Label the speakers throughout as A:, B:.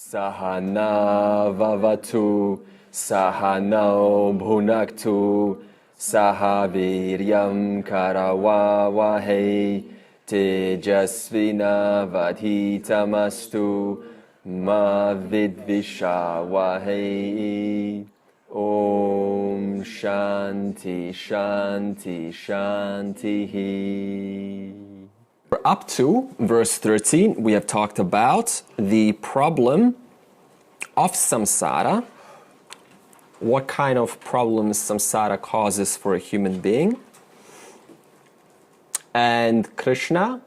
A: Sahana vavatu, sahano bhunaktu, sahaviryam karawavahe, tejasvina vadhitamastu, ma vidvishavahe. Om Shanti Shanti Shanti. Up to verse 13, we have talked about the problem of samsara, what kind of problems samsara causes for a human being. And Krishna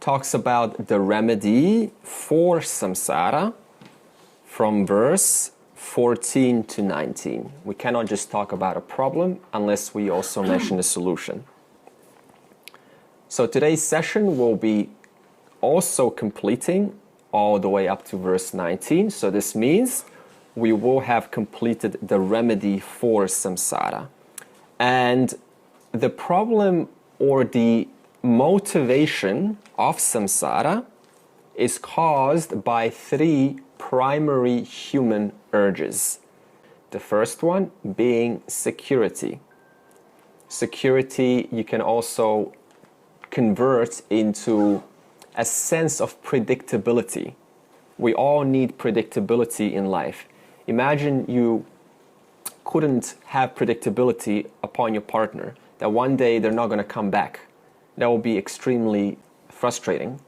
A: talks about the remedy for samsara from verse 14 to 19. We cannot just talk about a problem unless we also mention a solution. So today's session will be also completing all the way up to verse 19. So this means we will have completed the remedy for samsara. And the problem or the motivation of samsara is caused by three primary human urges. The first one being security. Security you can also convert into a sense of predictability. We all need predictability in life. Imagine you couldn't have predictability upon your partner, that one day they're not going to come back. That will be extremely frustrating.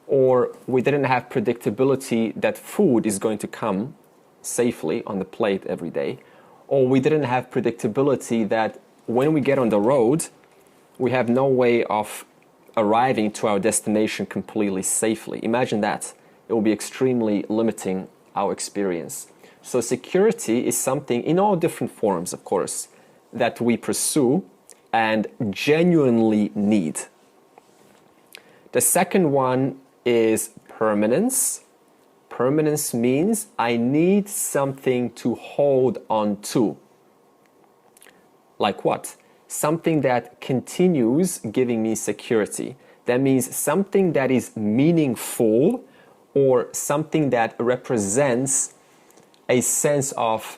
A: Or we didn't have predictability that food is going to come safely on the plate every day. Or we didn't have predictability that when we get on the road, we have no way of arriving to our destination completely safely. Imagine that. It will be extremely limiting our experience. So security is something in all different forms, of course, that we pursue and genuinely need. The second one is permanence. Permanence means I need something to hold on to. Like what? Something that continues giving me security. That means something that is meaningful or something that represents a sense of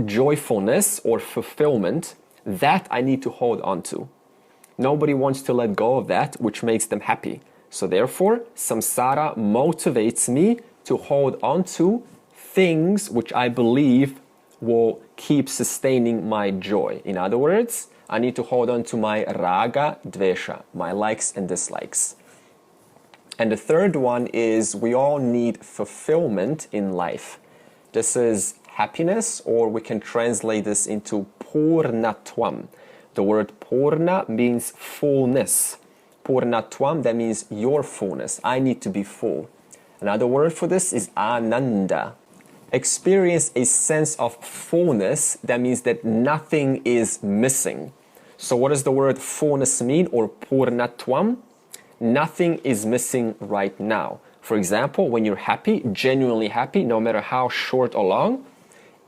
A: joyfulness or fulfillment that I need to hold on to. Nobody wants to let go of that, which makes them happy. So therefore, samsara motivates me to hold on to things which I believe will keep sustaining my joy. In other words, I need to hold on to my raga, dvesha, my likes and dislikes. And the third one is we all need fulfillment in life. This is happiness, or we can translate this into purnatvam. The word purna means fullness. Purnatvam, that means your fullness. I need to be full. Another word for this is ananda. Experience a sense of fullness. That means that nothing is missing. So what does the word fullness mean, or purnatvam? Nothing is missing right now. For example, when you're happy, genuinely happy, no matter how short or long,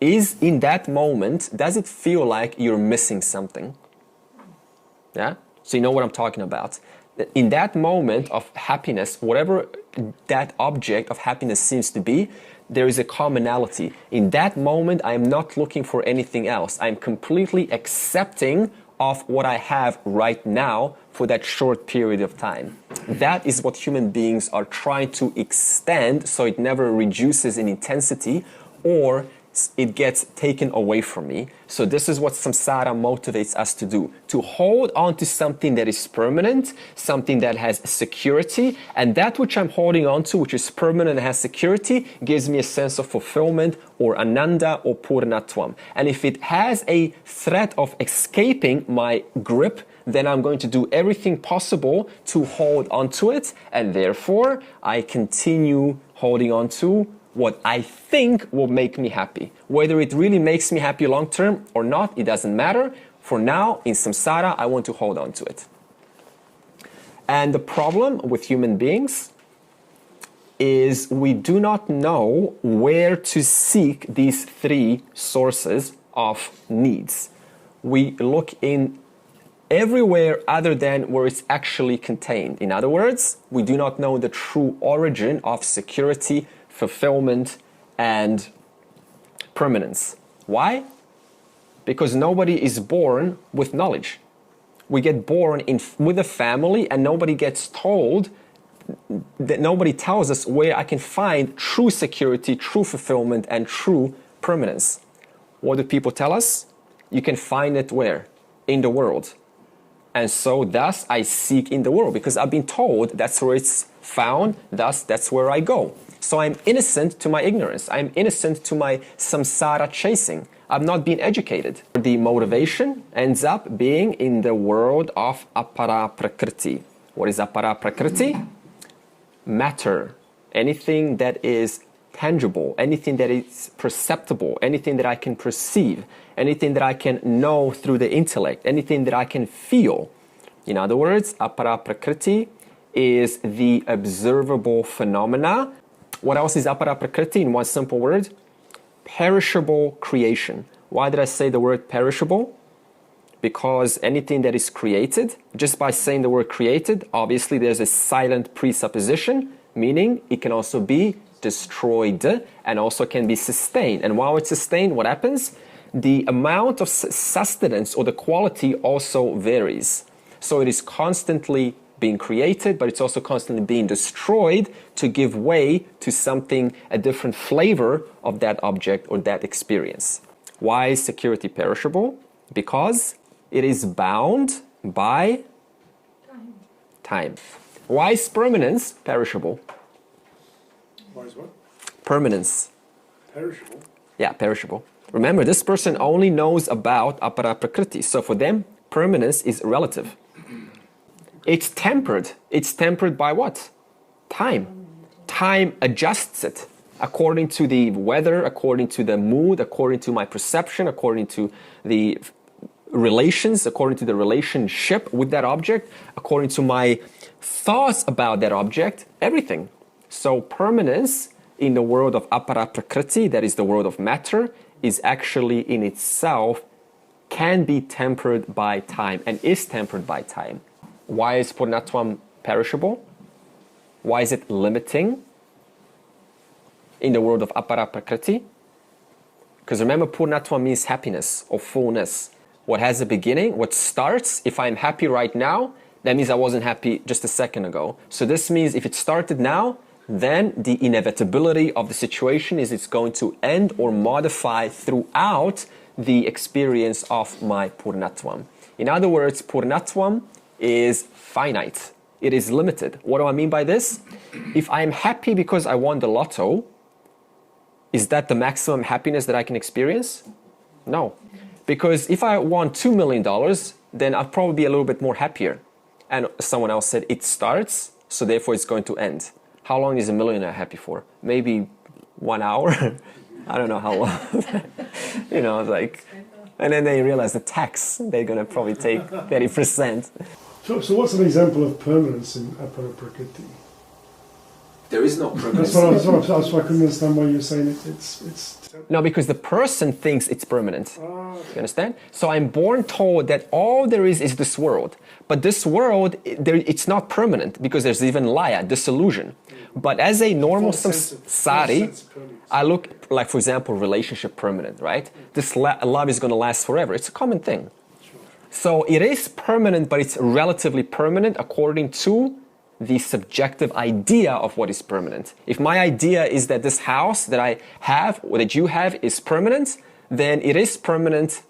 A: is in that moment, does it feel like you're missing something? Yeah? So you know what I'm talking about. In that moment of happiness, whatever that object of happiness seems to be, there is a commonality. In that moment, I am not looking for anything else. I'm completely accepting of what I have right now for that short period of time. That is what human beings are trying to extend so it never reduces in intensity or it gets taken away from me. So this is what samsara motivates us to do, to hold on to something that is permanent, something that has security, and that which I'm holding on to, which is permanent and has security, gives me a sense of fulfillment or ananda or purnatvam. And if it has a threat of escaping my grip, then I'm going to do everything possible to hold on to it, and therefore I continue holding on to what I think will make me happy. Whether it really makes me happy long term or not, it doesn't matter. For now, in samsara, I want to hold on to it. And the problem with human beings is we do not know where to seek these three sources of needs. We look in everywhere other than where it's actually contained. In other words, we do not know the true origin of security, fulfillment, and permanence. Why? Because nobody is born with knowledge. We get born with a family, and nobody gets told, that nobody tells us where I can find true security, true fulfillment, and true permanence. What do people tell us? You can find it where? In the world. And so thus I seek in the world, because I've been told that's where it's found, thus that's where I go. So I'm innocent to my ignorance. I'm innocent to my samsara chasing. I've not been educated. The motivation ends up being in the world of apara prakriti. What is apara prakriti? Matter. Anything that is tangible, anything that is perceptible, anything that I can perceive, anything that I can know through the intellect, anything that I can feel. In other words, apara prakriti is the observable phenomena. What else is apara prakriti in one simple word? Perishable creation. Why did I say the word perishable? Because anything that is created, just by saying the word created, obviously there's a silent presupposition, meaning it can also be destroyed and also can be sustained. And while it's sustained, what happens? The amount of sustenance or the quality also varies. So it is constantly being created, but it's also constantly being destroyed to give way to something, a different flavor of that object or that experience. Why is security perishable? Because it is bound by time. Why is permanence perishable?
B: Why is what?
A: Permanence.
B: Perishable?
A: Yeah, perishable. Remember, this person only knows about apara prakriti. So for them, permanence is relative. It's tempered. It's tempered by what? Time. Time adjusts it according to the weather, according to the mood, according to my perception, according to the relations, according to the relationship with that object, according to my thoughts about that object, everything. So permanence in the world of apara prakriti, that is the world of matter, is actually in itself can be tempered by time and is tempered by time. Why is purnatvam perishable? Why is it limiting in the world of apara prakriti? Because remember, purnatvam means happiness or fullness. What has a beginning, what starts, if I'm happy right now, that means I wasn't happy just a second ago. So this means if it started now, then the inevitability of the situation is it's going to end or modify throughout the experience of my purnatvam. In other words, purnatvam is finite. It is limited. What do I mean by this? If I'm happy because I won the lotto, is that the maximum happiness that I can experience? No. Because if I won $2 million, then I'll probably be a little bit more happier. And someone else said, it starts, so therefore it's going to end. How long is a millionaire happy for? Maybe 1 hour? I don't know how long. You know, like, and then they realize the tax, they're going to probably take 30%.
B: So what's an example of permanence in apara prakriti?
A: There is no permanence.
B: That's why I couldn't understand why you're saying it's
A: No, because the person thinks it's permanent. You understand? So I'm born told that all there is this world. But this world, it's not permanent because there's even laya, disillusion. But as a normal samsari, I look like, for example, relationship permanent, right? This love is going to last forever. It's a common thing. So it is permanent, but it's relatively permanent according to the subjective idea of what is permanent. If my idea is that this house that I have, or that you have, is permanent, then it is permanent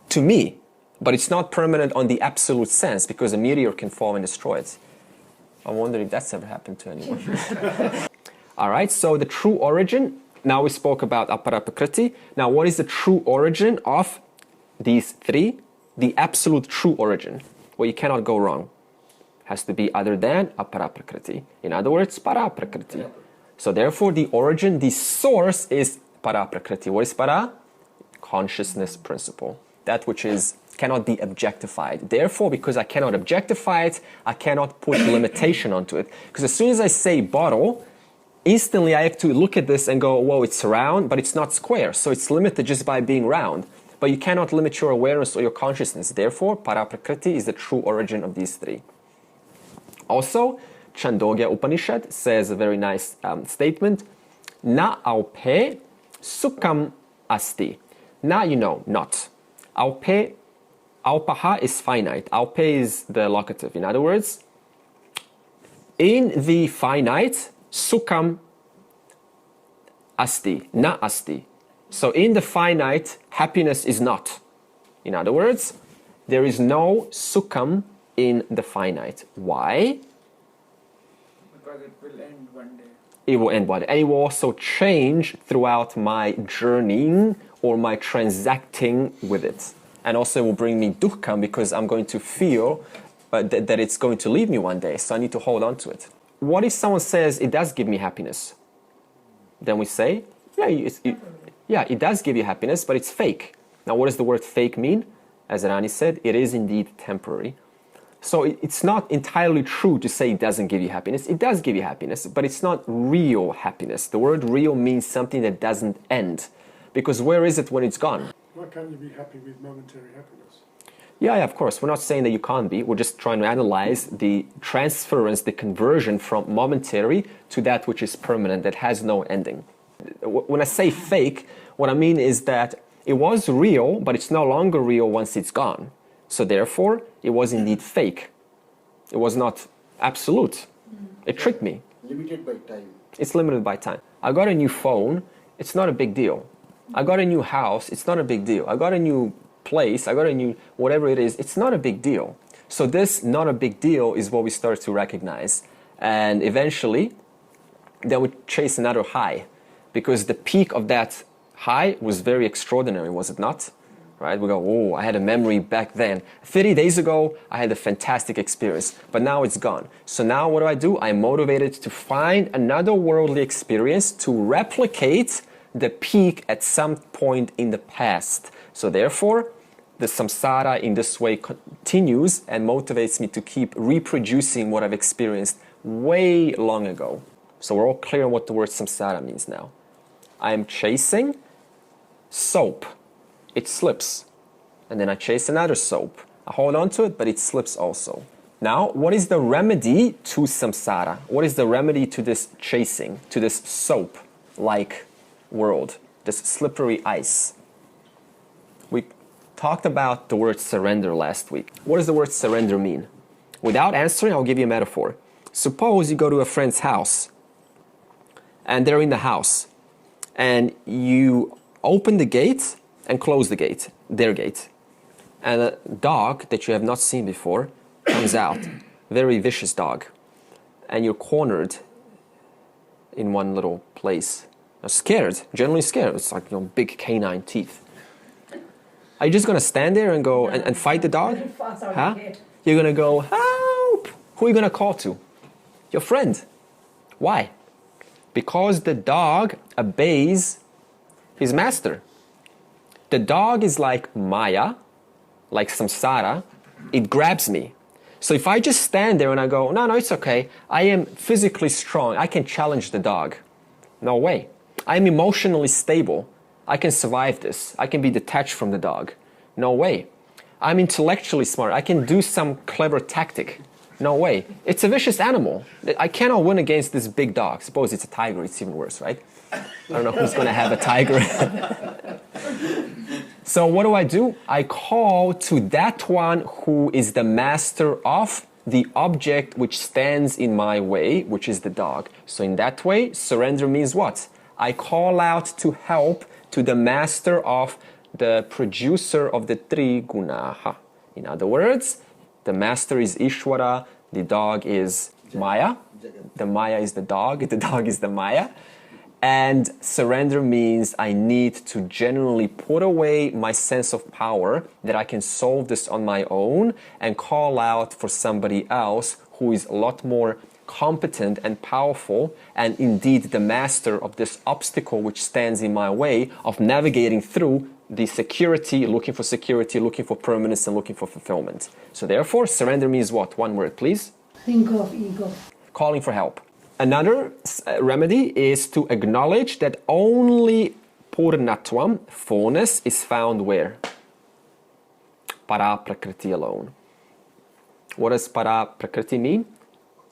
A: to me. But it's not permanent on the absolute sense, because a meteor can fall and destroy it. I wonder if that's ever happened to anyone. All right, so the true origin, now we spoke about apara prakriti. Now what is the true origin of these three? The absolute true origin, where you cannot go wrong. Has to be other than apara prakriti. In other words, para prakriti. So therefore the origin, the source is para prakriti. What is para? Consciousness principle. That which is cannot be objectified. Therefore, because I cannot objectify it, I cannot put limitation onto it. Because as soon as I say bottle, instantly I have to look at this and go, whoa, it's round, but it's not square. So it's limited just by being round. But you cannot limit your awareness or your consciousness. Therefore, para prakriti is the true origin of these three. Also, Chandogya Upanishad says a very nice statement. Na aupe sukham asti. Na, you know, not. Aupe, aupaha is finite. Aupe is the locative. In other words, in the finite, sukham asti, na asti. So in the finite, happiness is not. In other words, there is no sukham in the finite. Why?
C: Because it will end one day.
A: It will end one day. And it will also change throughout my journeying or my transacting with it. And also it will bring me dukkham because I'm going to feel that it's going to leave me one day. So I need to hold on to it. What if someone says it does give me happiness? Then we say, yeah, it does give you happiness, but it's fake. Now, what does the word fake mean? As Rani said, it is indeed temporary. So it's not entirely true to say it doesn't give you happiness. It does give you happiness, but it's not real happiness. The word real means something that doesn't end. Because where is it when it's gone?
B: Why can't you be happy with momentary happiness?
A: Yeah, of course. We're not saying that you can't be. We're just trying to analyze the transference, the conversion from momentary to that which is permanent, that has no ending. When I say fake, what I mean is that it was real, but it's no longer real once it's gone. So therefore, it was indeed fake. It was not absolute. It tricked me.
D: Limited by time.
A: It's limited by time. I got a new phone. It's not a big deal. I got a new house. It's not a big deal. I got a new place. I got a new whatever it is. It's not a big deal. So this not a big deal is what we start to recognize. And eventually, then we chase another high. Because the peak of that high was very extraordinary, was it not? Right? We go, oh, I had a memory back then. 30 days ago, I had a fantastic experience, but now it's gone. So now what do? I'm motivated to find another worldly experience to replicate the peak at some point in the past. So therefore, the samsara in this way continues and motivates me to keep reproducing what I've experienced way long ago. So we're all clear on what the word samsara means now. I'm chasing soap. It slips. And then I chase another soap. I hold on to it, but it slips also. Now, what is the remedy to samsara? What is the remedy to this chasing, to this soap-like world, this slippery ice? We talked about the word surrender last week. What does the word surrender mean? Without answering, I'll give you a metaphor. Suppose you go to a friend's house, and they're in the house, and you open the gate and close the gate, their gate. And a dog that you have not seen before comes out, very vicious dog. And you're cornered in one little place. You're scared, generally scared. It's like, big canine teeth. Are you just gonna stand there and go and fight the dog? Huh? You're gonna go, help! Who are you gonna call to? Your friend. Why? Because the dog obeys his master. The dog is like Maya, like samsara. It grabs me. So if I just stand there and I go, no, it's okay. I am physically strong. I can challenge the dog. No way. I am emotionally stable. I can survive this. I can be detached from the dog. No way. I'm intellectually smart. I can do some clever tactic. No way. It's a vicious animal. I cannot win against this big dog. Suppose it's a tiger. It's even worse, right? I don't know who's going to have a tiger. So what do? I call to that one who is the master of the object which stands in my way, which is the dog. So in that way, surrender means what? I call out to help to the master of the producer of the three gunaha. In other words, the master is Ishvara, the dog is Maya. The Maya is the dog is the Maya. And surrender means I need to genuinely put away my sense of power that I can solve this on my own and call out for somebody else who is a lot more competent and powerful and indeed the master of this obstacle which stands in my way of navigating through the security, looking for permanence and looking for fulfillment. So therefore, surrender means what? One word, please.
E: Think of ego.
A: Calling for help. Another remedy is to acknowledge that only Purnatvam, fullness, is found where? Para Prakriti alone. What does Para Prakriti mean?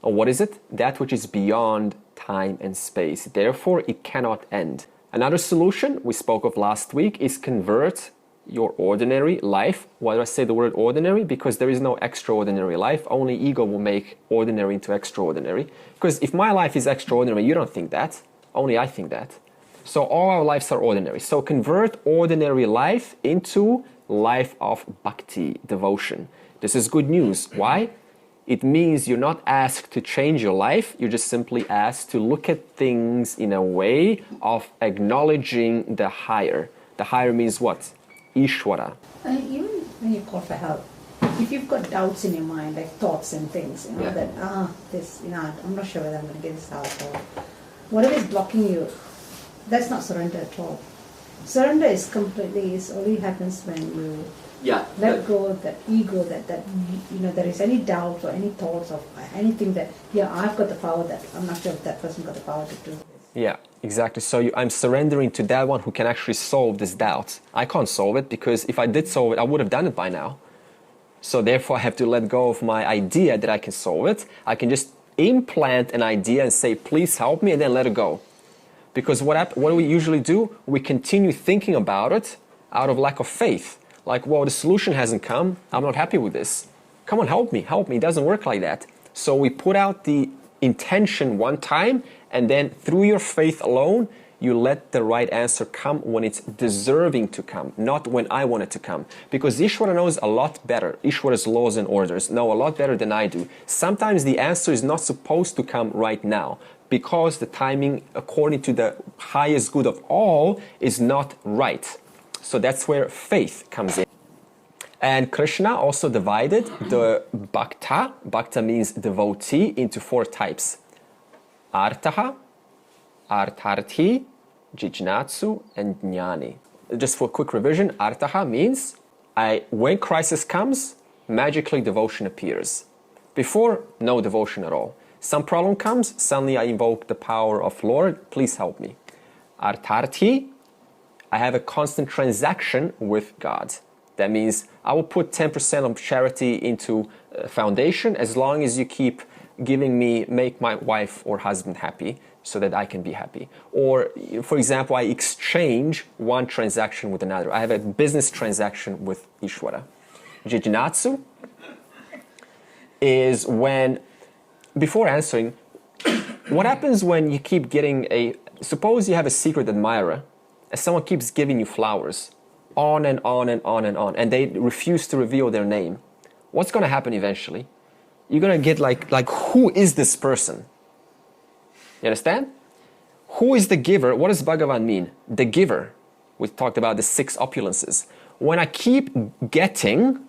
A: Or what is it? That which is beyond time and space. Therefore, it cannot end. Another solution we spoke of last week is convert your ordinary life. Why do I say the word ordinary? Because there is no extraordinary life. Only ego will make ordinary into extraordinary. Because if my life is extraordinary, you don't think that. Only I think that. So all our lives are ordinary. So convert ordinary life into life of bhakti, devotion. This is good news. Why? It means you're not asked to change your life. You're just simply asked to look at things in a way of acknowledging the higher. The higher means what? Ishvara.
D: Even when you call for help, if you've got doubts in your mind, like thoughts and things, that this, I'm not sure whether I'm going to get this out, or whatever is blocking you, that's not surrender at all. Surrender is only happens when you let go of that ego, that there is any doubt or any thoughts of anything that I've got the power, that I'm not sure if that person got the power to do this.
A: Yeah, exactly. So I'm surrendering to that one who can actually solve this doubt. I can't solve it, because if I did solve it, I would have done it by now. So therefore I have to let go of my idea that I can solve it. I can just implant an idea and say, please help me, and then let it go. Because what do we usually do? We continue thinking about it out of lack of faith. Like, well, the solution hasn't come. I'm not happy with this. Come on, help me, help me. It doesn't work like that. So we put out the intention one time, and then through your faith alone, you let the right answer come when it's deserving to come, not when I want it to come. Because Ishvara knows a lot better. Ishvara's laws and orders know a lot better than I do. Sometimes the answer is not supposed to come right now, because the timing, according to the highest good of all, is not right. So that's where faith comes in. And Krishna also divided the bhakta means devotee, into 4 types. Artaha, artharthi, jijnatsu, and jnani. Just for a quick revision, artaha means when crisis comes, magically devotion appears. Before, no devotion at all. Some problem comes, suddenly I invoke the power of Lord, please help me. Artharthi, I have a constant transaction with God. That means I will put 10% of charity into a foundation as long as you keep giving me, make my wife or husband happy so that I can be happy. Or, for example, I exchange one transaction with another. I have a business transaction with Ishvara. Jijnatsu is when, before answering, what happens when you keep getting suppose you have a secret admirer, and someone keeps giving you flowers, on and on and on and on, and they refuse to reveal their name. What's going to happen eventually? You're going to get like, who is this person? You understand? Who is the giver? What does Bhagavan mean? The giver. We talked about the 6 opulences. When I keep getting,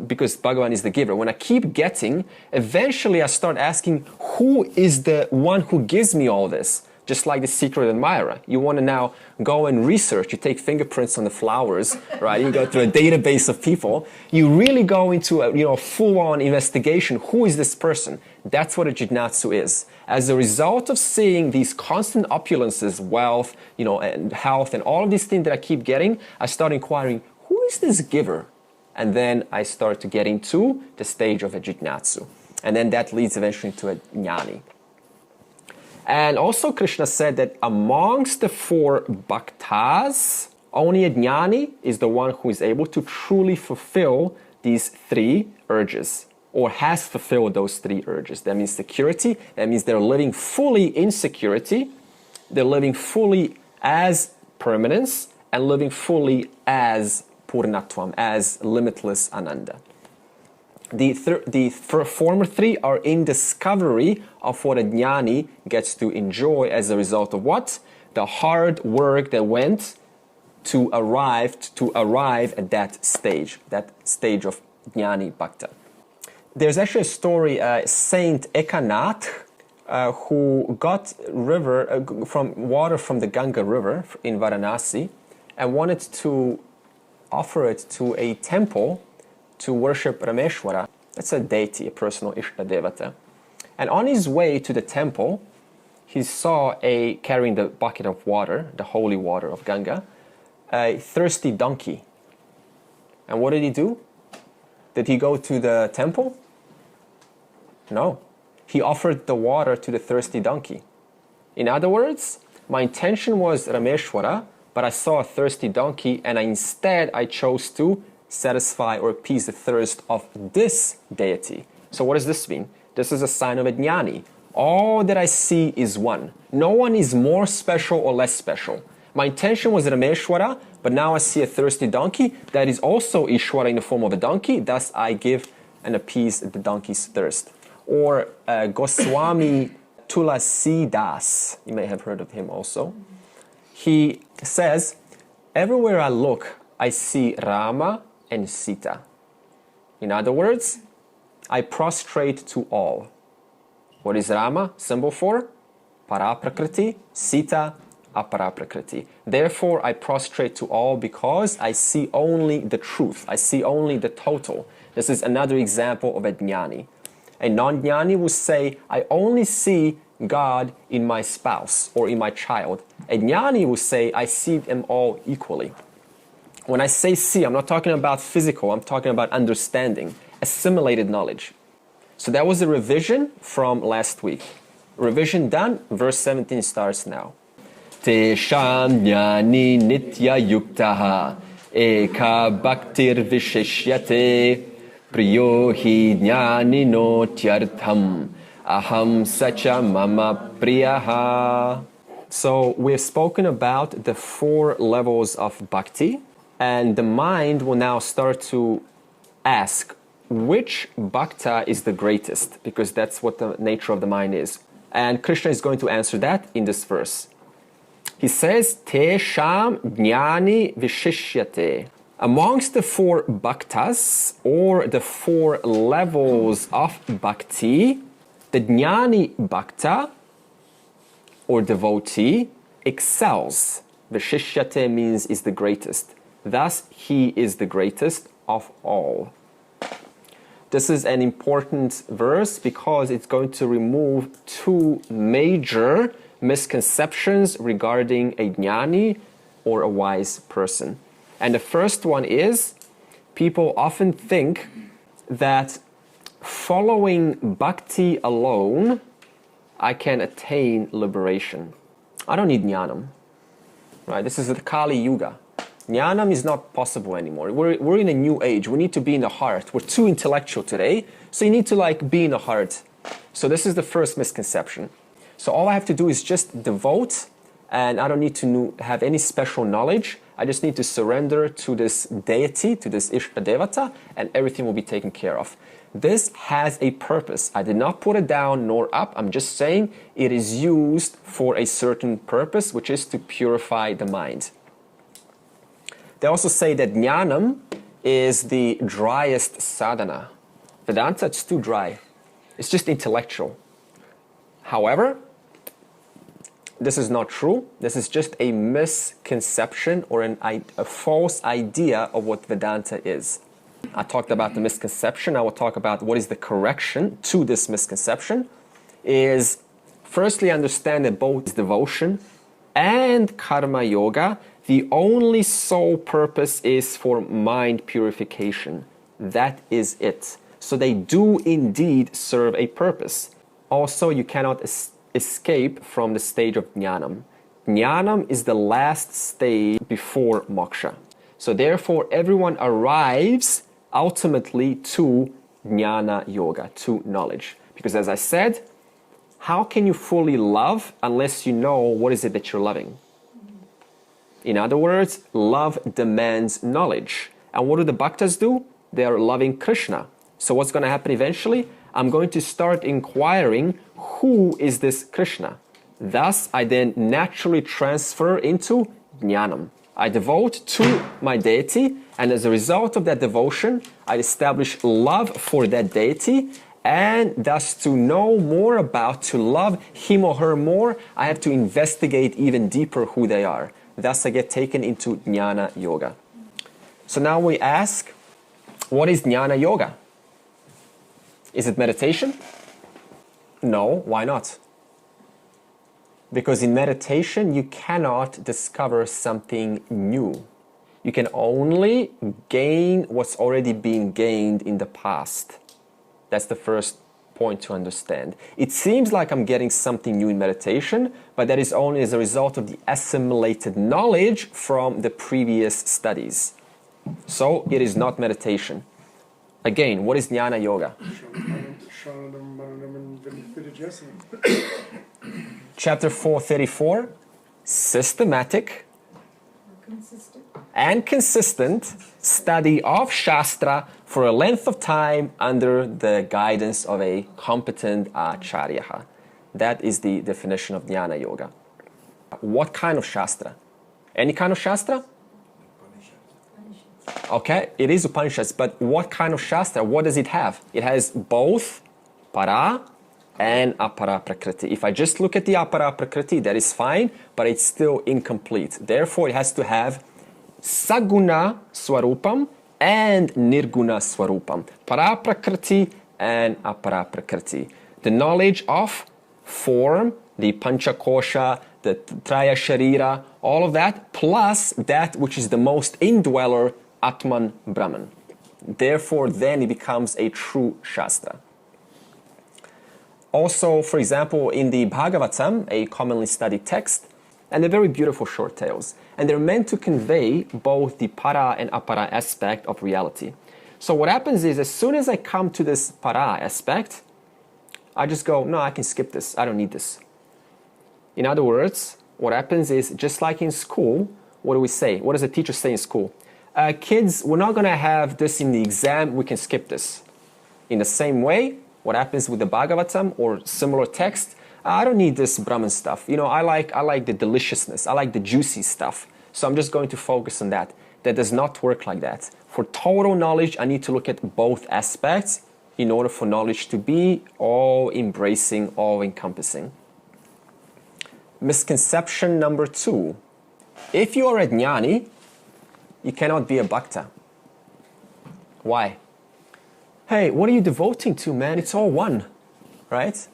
A: because Bhagavan is the giver, when I keep getting, eventually I start asking, who is the one who gives me all this? Just like the secret admirer. You want to now go and research. You take fingerprints on the flowers, right? You go through a database of people. You really go into a full-on investigation. Who is this person? That's what a jijnatsu is. As a result of seeing these constant opulences, wealth, and health, and all of these things that I keep getting, I start inquiring, who is this giver? And then I start to get into the stage of a jijnatsu. And then that leads eventually to a jnani. And also Krishna said that amongst the 4 bhaktas, only a jnani is the one who is able to truly fulfill these 3 urges, or has fulfilled those 3 urges. That means security, that means they're living fully in security, they're living fully as permanence, and living fully as purnatvam, as limitless ananda. The former 3 are in discovery of what a jnani gets to enjoy as a result of what? The hard work that went to arrive at that stage of jnani bhakta. There's actually a story, Saint Ekanath, who got water from the Ganga river in Varanasi and wanted to offer it to a temple to worship Rameshwara. That's a deity, a personal Ishta Devata. And on his way to the temple, he saw carrying the bucket of water, the holy water of Ganga, a thirsty donkey. And what did he do? Did he go to the temple? No. He offered the water to the thirsty donkey. In other words, my intention was Rameshwara, but I saw a thirsty donkey and instead I chose to satisfy or appease the thirst of this deity. So what does this mean? This is a sign of a jnani. All that I see is one. No one is more special or less special. My intention was Rameshwara, but now I see a thirsty donkey that is also Ishwara in the form of a donkey, thus I give and appease the donkey's thirst. Or Goswami Tulasidas, you may have heard of him also. He says, everywhere I look, I see Rama and Sita. In other words, I prostrate to all. What is Rama symbol for? Paraprakriti, Sita, Aparaprakriti. Therefore, I prostrate to all because I see only the truth. I see only the total. This is another example of a jnani. A non-jnani will say, I only see God in my spouse or in my child. A jnani will say, I see them all equally. When I say see, I'm not talking about physical, I'm talking about understanding, assimilated knowledge. So that was a revision from last week. Revision done, verse 17 starts now. Tesham jnani nitya yuktaha eka bhaktir visheshyate priyo hi jnani no tyartham aham sacha mama priyaha. So we've spoken about the 4 levels of bhakti, and the mind will now start to ask which bhakta is the greatest, because that's what the nature of the mind is. And Krishna is going to answer that in this verse. He says, Tesham jnani vishishyate. Amongst the 4 bhaktas, or the 4 levels of bhakti, the jnani bhakta, or devotee, excels. Vishishyate means is the greatest. Thus, he is the greatest of all. This is an important verse because it's going to remove 2 major misconceptions regarding a jnani or a wise person. And the first one is, people often think that following bhakti alone, I can attain liberation. I don't need jnanam. Right? This is the Kali Yuga. Jnanam is not possible anymore. We're in a new age. We need to be in the heart. We're too intellectual today, so you need to be in the heart. So this is the first misconception. So all I have to do is just devote, and I don't need to have any special knowledge. I just need to surrender to this deity, to this Ishta Devata, and everything will be taken care of. This has a purpose. I did not put it down nor up. I'm just saying it is used for a certain purpose, which is to purify the mind. They also say that jnanam is the driest sadhana. Vedanta, it's too dry. It's just intellectual. However, this is not true. This is just a misconception or a false idea of what Vedanta is. I talked about the misconception. I will talk about what is the correction to this misconception. Is firstly understand that both devotion and karma yoga, the only sole purpose is for mind purification. That is it. So they do indeed serve a purpose. Also, you cannot escape from the stage of jnanam. Jnanam is the last stage before moksha. So therefore, everyone arrives ultimately to Jnana Yoga, to knowledge. Because as I said, how can you fully love unless you know what is it that you're loving? In other words, love demands knowledge. And what do the bhaktas do? They are loving Krishna. So what's going to happen eventually? I'm going to start inquiring, who is this Krishna? Thus, I then naturally transfer into jnanam. I devote to my deity, and as a result of that devotion, I establish love for that deity, and thus to know more about, to love him or her more, I have to investigate even deeper who they are. Thus, I get taken into Jnana Yoga. So now we ask, what is Jnana Yoga? Is it meditation? No, why not? Because in meditation, you cannot discover something new. You can only gain what's already been gained in the past. That's the first point to understand. It seems like I'm getting something new in meditation, but that is only as a result of the assimilated knowledge from the previous studies. So it is not meditation. Again, what is Jnana Yoga?
B: Sharanam, Maranam, and Vidyasana.
A: Chapter 434, systematic and consistent study of Shastra for a length of time under the guidance of a competent Acharya. That is the definition of Jnana Yoga. What kind of Shastra? Any kind of Shastra? Okay, it is Upanishads, but what kind of Shastra? What does it have? It has both para and apara prakriti. If I just look at the apara prakriti, that is fine, but it's still incomplete. Therefore, it has to have saguna swarupam and nirguna swarupam. Para prakriti and apara prakriti. The knowledge of form, the panchakosha, the traya sharira, all of that, plus that which is the most indweller, Atman Brahman. Therefore, then it becomes a true Shastra. Also, for example, in the Bhagavatam, a commonly studied text, and they're very beautiful short tales, and they're meant to convey both the para and apara aspect of reality. So what happens is, as soon as I come to this para aspect, I just go, no, I can skip this, I don't need this. In other words, what happens is, just like in school, what do we say? What does the teacher say in school? Kids, we're not going to have this in the exam, we can skip this. In the same way, what happens with the Bhagavatam or similar text, I don't need this Brahman stuff. You know, I like the deliciousness, I like the juicy stuff. So I'm just going to focus on that. That does not work like that. For total knowledge, I need to look at both aspects in order for knowledge to be all-embracing, all-encompassing. Misconception number 2. If you are a jnani, you cannot be a bhakta. Why? Hey, what are you devoting to, man? It's all one, right?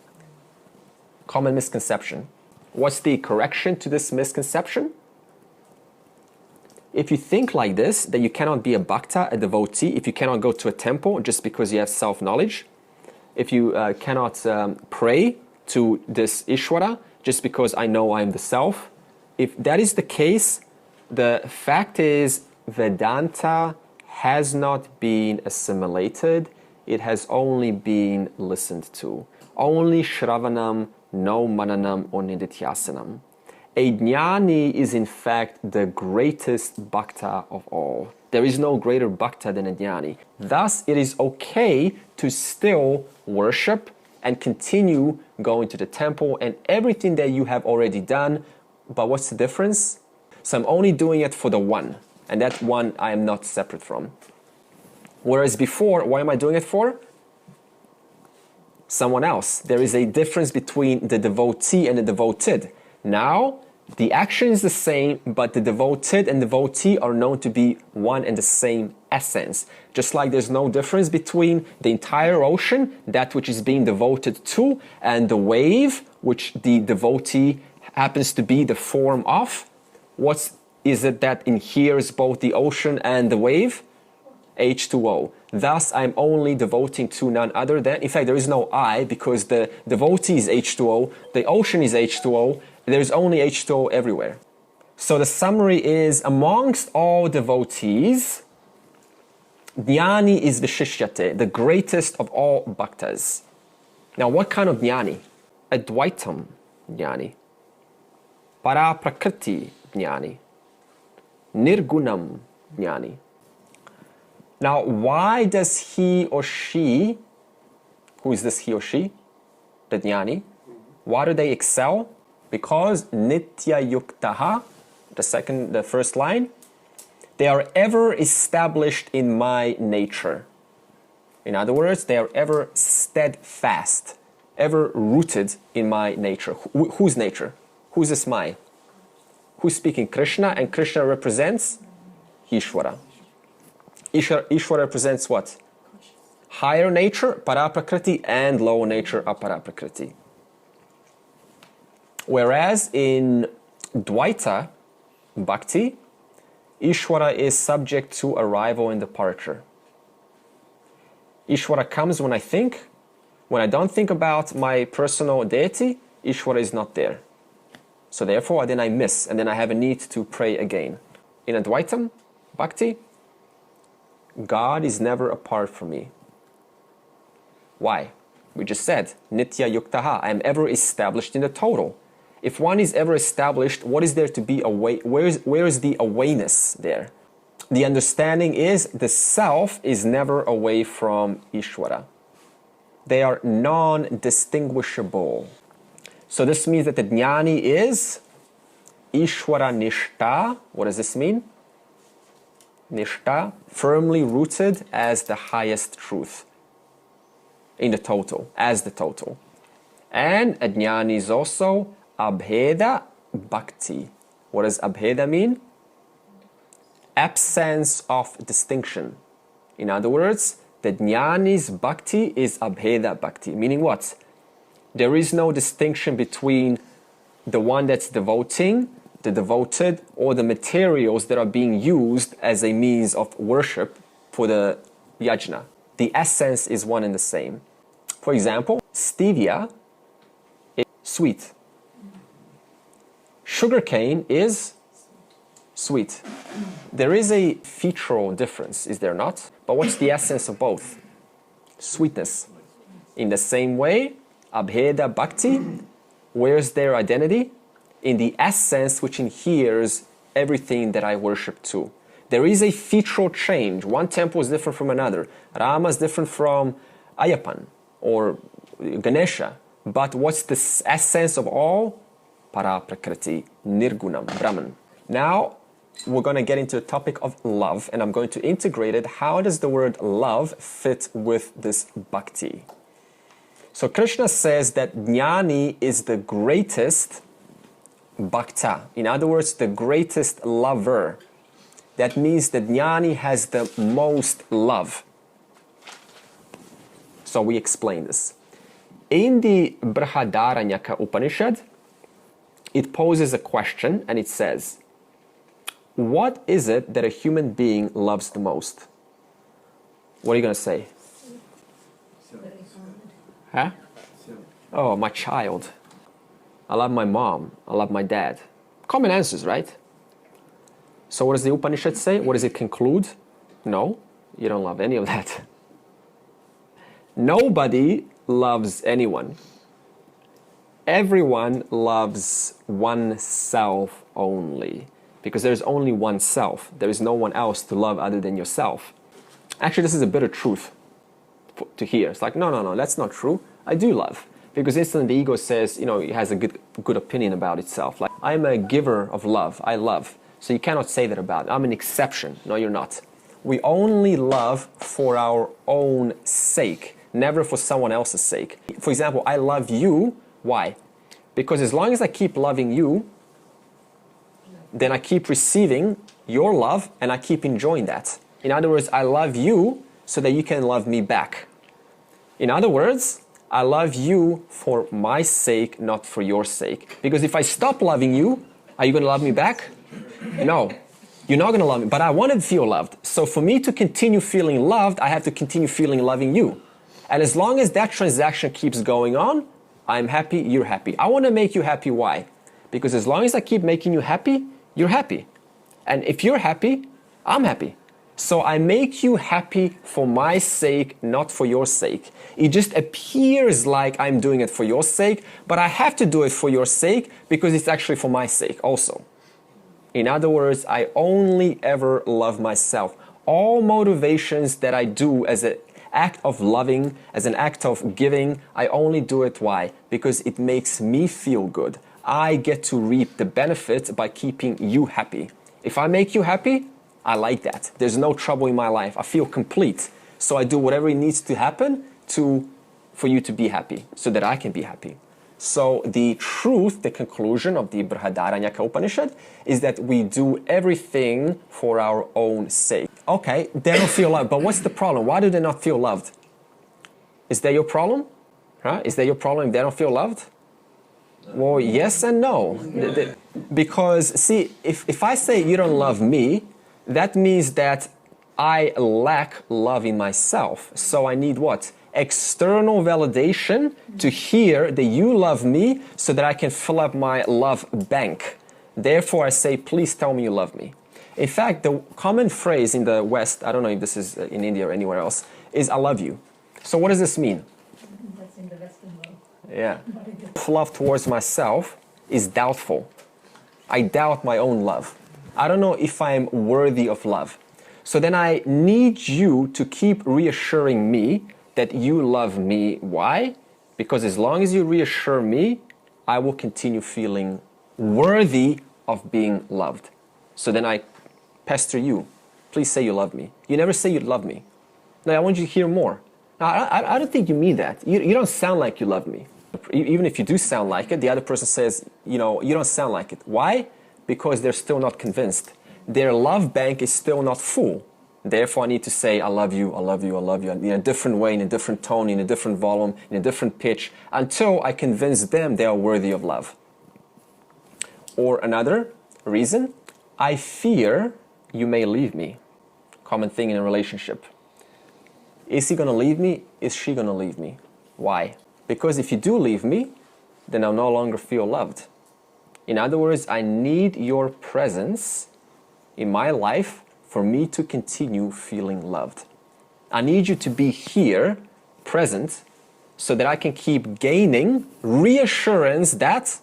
A: Common misconception. What's the correction to this misconception? If you think like this, that you cannot be a bhakta, a devotee, if you cannot go to a temple just because you have self-knowledge, if you cannot pray to this Ishvara just because I know I am the self, if that is the case, the fact is Vedanta has not been assimilated, it has only been listened to. Only Shravanam, no Mananam or Nididhyasanam. A jnani is in fact the greatest bhakta of all. There is no greater bhakta than a jnani. Thus, it is okay to still worship and continue going to the temple and everything that you have already done. But what's the difference? So I'm only doing it for the one. And that one I am not separate from. Whereas before, what am I doing it for? Someone else. There is a difference between the devotee and the devoted. Now, the action is the same, but the devoted and devotee are known to be one and the same essence. Just like there's no difference between the entire ocean, that which is being devoted to, and the wave, which the devotee happens to be the form of. What is it that inheres both the ocean and the wave? H2O. Thus, I'm only devoting to none other than, in fact, there is no I, because the devotee is H2O, the ocean is H2O, there's only H2O everywhere. So the summary is, amongst all devotees, Jnani is Vishishyate, the greatest of all bhaktas. Now, what kind of Jnani? Advaitam Jnani. Para Prakriti Jnani. Nirgunam Jnani. Now, why does he or she, who is this he or she? The jnani. Why do they excel? Because nitya yuktaha, the first line, they are ever established in my nature. In other words, they are ever steadfast, ever rooted in my nature. Whose nature? Who's this my? Who's speaking? Krishna, and Krishna represents Ishvara. Ishvara represents what? Higher nature, para prakriti, and lower nature, apara prakriti. Whereas in Advaita Bhakti, Ishvara is subject to arrival and departure. Ishvara comes when I think, When I don't think about my personal deity, Ishvara is not there. So therefore, then I miss, and then I have a need to pray again. In Advaitam, Bhakti, God is never apart from me. Why? We just said, Nitya Yuktaha, I am ever established in the total. If one is ever established, what is there to be away? Where is the awareness there? The understanding is the self is never away from Ishvara. They are non-distinguishable. So this means that the jnani is Ishvara Nishta. What does this mean? Nishta, firmly rooted as the highest truth. In the total, as the total. And a jnani is also Abheda Bhakti. What does Abheda mean? Absence of distinction. In other words, the jnani's bhakti is Abheda Bhakti. Meaning what? There is no distinction between the one that's devoting, the devoted, or the materials that are being used as a means of worship for the yajna. The essence is one and the same. For example, stevia is sweet. Sugarcane is sweet. There is a featural difference, is there not? But what's the essence of both? Sweetness. In the same way, Abheda Bhakti, where's their identity? In the essence which inheres everything that I worship to. There is a featural change. One temple is different from another. Rama is different from Ayappan or Ganesha. But what's the essence of all? Paraprakriti, Nirgunam, Brahman. Now, we're going to get into the topic of love, and I'm going to integrate it. How does the word love fit with this bhakti? So Krishna says that jnani is the greatest bhakta. In other words, the greatest lover. That means that jnani has the most love. So we explain this. In the Brihadaranyaka Upanishad, it poses a question and it says, what is it that a human being loves the most? What are you going to say? Huh? Oh, my child. I love my mom. I love my dad. Common answers, right? So what does the Upanishad say? What does it conclude? No, you don't love any of that. Nobody loves anyone. Everyone loves oneself only. Because there's only one self. There is no one else to love other than yourself. Actually, this is a bitter truth to hear. It's like, no, that's not true. I do love. Because instantly the ego says, it has a good opinion about itself. Like, I'm a giver of love. I love. So you cannot say that about it. I'm an exception. No, you're not. We only love for our own sake, never for someone else's sake. For example, I love you. Why? Because as long as I keep loving you, then I keep receiving your love and I keep enjoying that. In other words, I love you so that you can love me back. In other words, I love you for my sake, not for your sake. Because if I stop loving you, are you going to love me back? No, you're not going to love me, but I want to feel loved. So for me to continue feeling loved, I have to continue feeling loving you. And as long as that transaction keeps going on, I'm happy, you're happy. I want to make you happy. Why? Because as long as I keep making you happy, you're happy. And if you're happy, I'm happy. So I make you happy for my sake, not for your sake. It just appears like I'm doing it for your sake, but I have to do it for your sake because it's actually for my sake also. In other words, I only ever love myself. All motivations that I do as an act of loving, as an act of giving, I only do it. Why? Because it makes me feel good. I get to reap the benefits by keeping you happy. If I make you happy, I like that. There's no trouble in my life. I feel complete. So I do whatever it needs to happen for you to be happy, so that I can be happy. So the truth, the conclusion of the Brihadaranyaka Upanishad is that we do everything for our own sake. Okay, they don't feel loved, but what's the problem? Why do they not feel loved? Is that your problem? Huh? Is that your problem if they don't feel loved? Well, yes and no. Because, see, if I say you don't love me, that means that I lack love in myself. So I need what? external validation to hear that you love me so that I can fill up my love bank. Therefore, I say, please tell me you love me. In fact, the common phrase in the West, I don't know if this is in India or anywhere else, is I love you. So what does this mean?
D: That's in the Western world.
A: Yeah. Love towards myself is doubtful. I doubt my own love. I don't know if I'm worthy of love. So then I need you to keep reassuring me that you love me. Why? Because as long as you reassure me, I will continue feeling worthy of being loved. So then I pester you. Please say you love me. You never say you love me. Now I want you to hear more. Now, I don't think you mean that. You don't sound like you love me. Even if you do sound like it, the other person says, you don't sound like it. Why? Because they're still not convinced. Their love bank is still not full. Therefore, I need to say, I love you, I love you, I love you, in a different way, in a different tone, in a different volume, in a different pitch, until I convince them they are worthy of love. Or another reason, I fear you may leave me. Common thing in a relationship. Is he going to leave me? Is she going to leave me? Why? Because if you do leave me, then I'll no longer feel loved. In other words, I need your presence in my life for me to continue feeling loved. I need you to be here, present, so that I can keep gaining reassurance that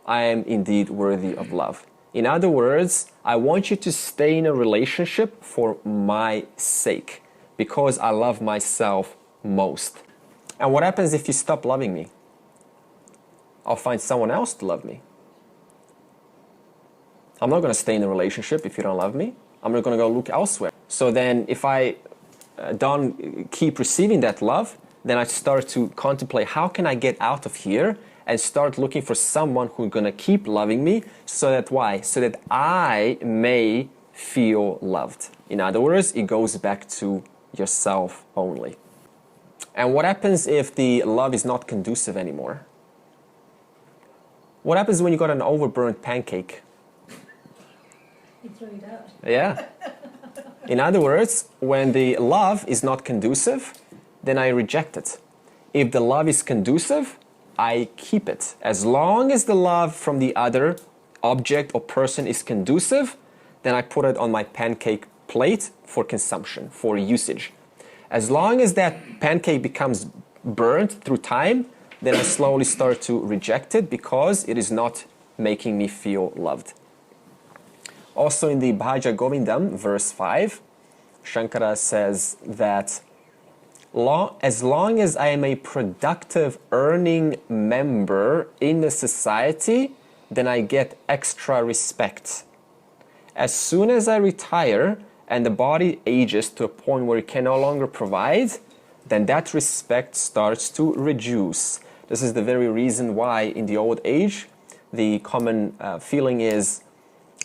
A: I am indeed worthy of love. In other words, I want you to stay in a relationship for my sake, because I love myself most. And what happens if you stop loving me? I'll find someone else to love me. I'm not going to stay in a relationship if you don't love me. I'm not going to go look elsewhere. So then if I don't keep receiving that love, then I start to contemplate, how can I get out of here and start looking for someone who's going to keep loving me, so that why? So that I may feel loved. In other words, it goes back to yourself only. And what happens if the love is not conducive anymore? What happens when you got an overburnt pancake?
D: You throw it out.
A: Yeah. In other words, when the love is not conducive, then I reject it. If the love is conducive, I keep it. As long as the love from the other object or person is conducive, then I put it on my pancake plate for consumption, for usage. As long as that pancake becomes burnt through time, then I slowly start to reject it because it is not making me feel loved. Also in the Bhajya Govindam, verse 5, Shankara says that as long as I am a productive earning member in the society, then I get extra respect. As soon as I retire and the body ages to a point where it can no longer provide, then that respect starts to reduce. This is the very reason why in the old age, the common feeling is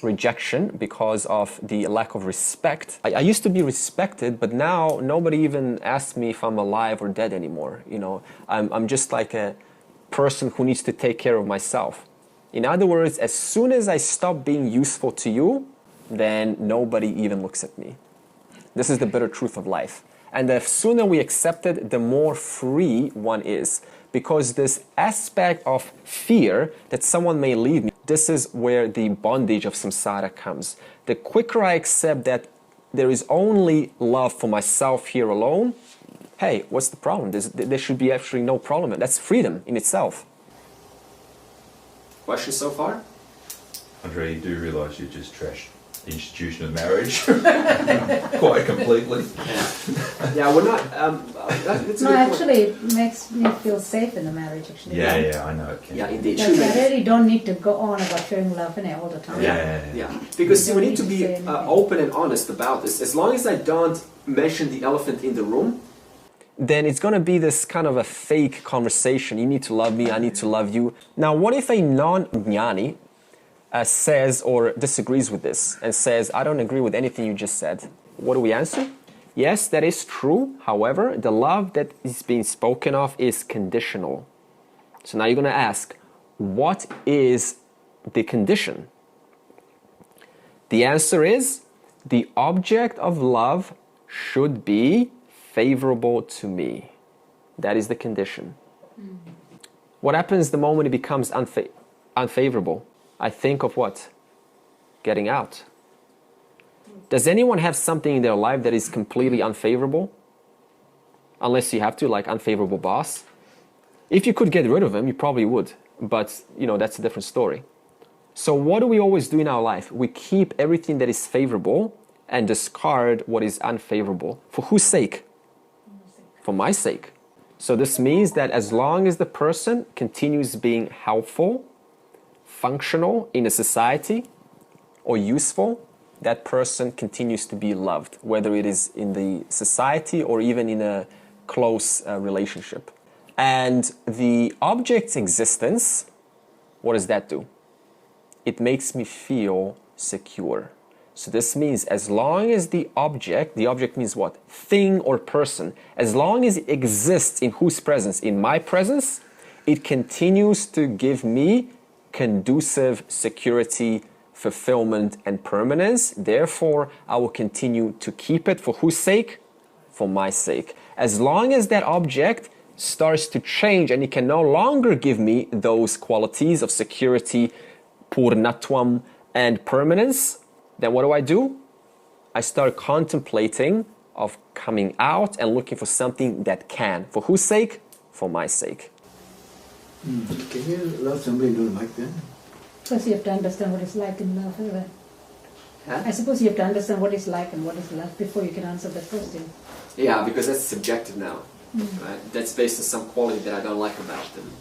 A: rejection because of the lack of respect. I used to be respected, but now nobody even asks me if I'm alive or dead anymore. I'm just like a person who needs to take care of myself. In other words, as soon as I stop being useful to you, then nobody even looks at me. This is the bitter truth of life. And the sooner we accept it, the more free one is. Because this aspect of fear that someone may leave me, this is where the bondage of samsara comes. The quicker I accept that there is only love for myself here alone, hey, what's the problem? There should be actually no problem. That's freedom in itself. Questions so far?
E: Andre, you do realise you just trashed the institution of marriage quite completely.
A: Yeah, we're not. That's
D: No, actually, it makes me feel safe in the marriage. Actually,
E: Yeah, I know it can.
A: Yeah, indeed.
D: Because I really don't need to go on about showing love in it all the time.
A: Yeah. Because see, we need to be open and honest about this. As long as I don't mention the elephant in the room, then it's going to be this kind of a fake conversation. You need to love me, I need to love you. Now, what if a non-jnani says or disagrees with this and says, I don't agree with anything you just said? What do we answer? Yes, that is true. However, the love that is being spoken of is conditional. So now you're going to ask, what is the condition? The answer is, the object of love should be favorable to me. That is the condition. What happens the moment it becomes unfavorable? I think of what? Getting out. Does anyone have something in their life that is completely unfavorable? Unless you have to, like unfavorable boss. If you could get rid of him, you probably would. But, that's a different story. So what do we always do in our life? We keep everything that is favorable and discard what is unfavorable. For whose sake? For my sake. So this means that as long as the person continues being helpful, functional in a society, or useful, that person continues to be loved, whether it is in the society or even in a close relationship. And the object's existence, what does that do? It makes me feel secure. So this means as long as the object means what? Thing or person. As long as it exists in whose presence? In my presence, it continues to give me conducive security, fulfillment, and permanence. Therefore, I will continue to keep it. For whose sake? For my sake. As long as that object starts to change and it can no longer give me those qualities of security, purnatvam, and permanence, then what do? I start contemplating of coming out and looking for something that can. For whose sake? For my sake.
F: Can you love somebody you don't like then?
D: First you have to understand what it's like in love.
A: Huh?
D: I suppose you have to understand what it's like and what is love before you can answer that question.
A: Yeah, because that's subjective now. Right? That's based on some quality that I don't like about them.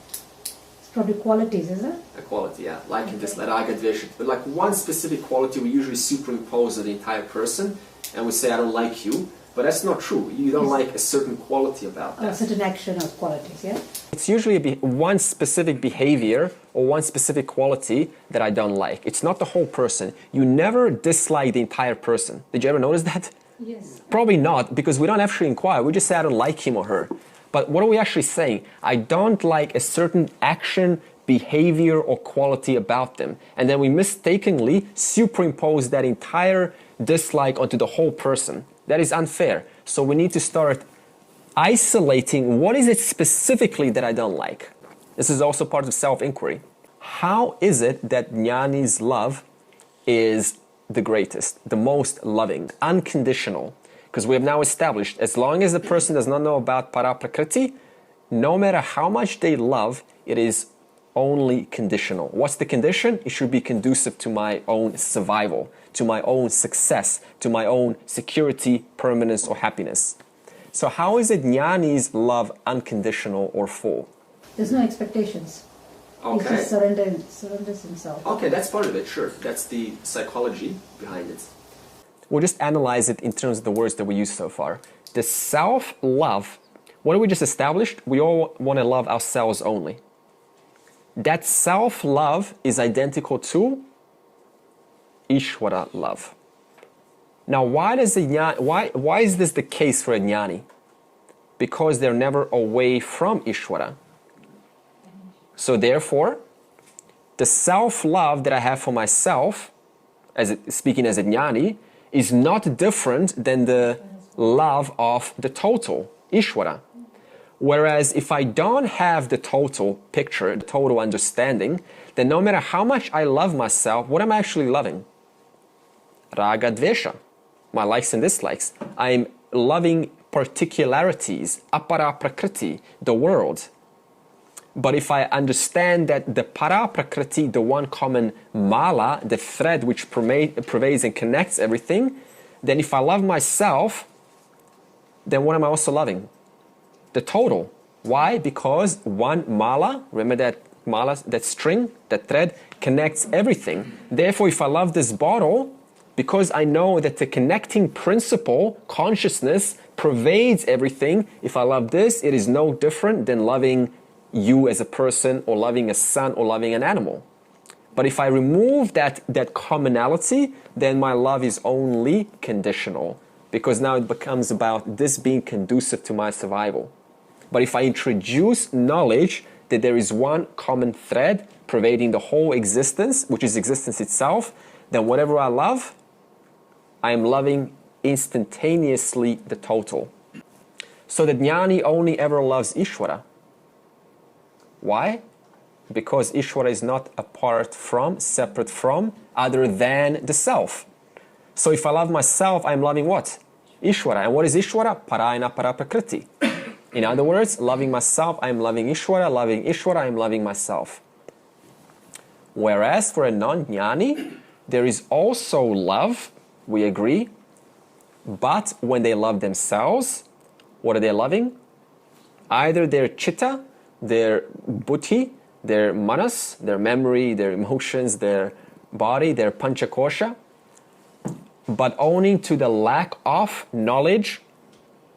D: It's probably qualities, is it?
A: A quality, yeah. Like in this raga dvesha. But like one specific quality we usually superimpose on the entire person and we say, I don't like you. But that's not true. You don't like a certain quality about that.
D: A certain action or qualities, yeah?
A: It's usually one specific behavior or one specific quality that I don't like. It's not the whole person. You never dislike the entire person. Did you ever notice that?
D: Yes.
A: Probably not, because we don't actually inquire. We just say I don't like him or her. But what are we actually saying? I don't like a certain action, behavior, or quality about them. And then we mistakenly superimpose that entire dislike onto the whole person. That is unfair. So we need to start isolating what is it specifically that I don't like. This is also part of self-inquiry. How is it that Jnani's love is the greatest, the most loving, unconditional? Because we have now established, as long as the person does not know about para-prakriti, no matter how much they love, it is only conditional. What's the condition? It should be conducive to my own survival, to my own success, to my own security, permanence, or happiness. So how is it Jnani's love unconditional or full?
D: There's no expectations. He just surrenders himself.
A: Okay, that's part of it, sure. That's the psychology behind it. We'll just analyze it in terms of the words that we used so far. The self-love, what have we just established? We all want to love ourselves only. That self-love is identical to Ishvara love. Now, why is this the case for a Jnani? Because they're never away from Ishvara. So therefore, the self-love that I have for myself, speaking as a Jnani, is not different than the love of the total, Ishvara. Whereas if I don't have the total picture, the total understanding, then no matter how much I love myself, what am I actually loving? Raga dvesha, my likes and dislikes. I'm loving particularities, apara prakriti, the world. But if I understand that the para prakriti, the one common mala, the thread which pervades and connects everything, then if I love myself, then what am I also loving? The total. Why? Because one mala, remember that mala, that string, that thread, connects everything. Therefore, if I love this bottle, because I know that the connecting principle, consciousness, pervades everything, if I love this, it is no different than loving you as a person, or loving a son, or loving an animal. But if I remove that commonality, then my love is only conditional, because now it becomes about this being conducive to my survival. But if I introduce knowledge that there is one common thread pervading the whole existence, which is existence itself, then whatever I love, I am loving instantaneously the total. So the jnani only ever loves Ishvara. Why? Because Ishvara is not apart from, separate from, other than the self. So if I love myself, I'm loving what? Ishvara. And what is Ishvara? Parayana Paraprakriti. In other words, loving myself, I'm loving Ishvara. Loving Ishvara, I'm loving myself. Whereas for a non-jnani, there is also love, we agree, but when they love themselves, what are they loving? Either their chitta, their buddhi, their manas, their memory, their emotions, their body, their panchakosha, but owing to the lack of knowledge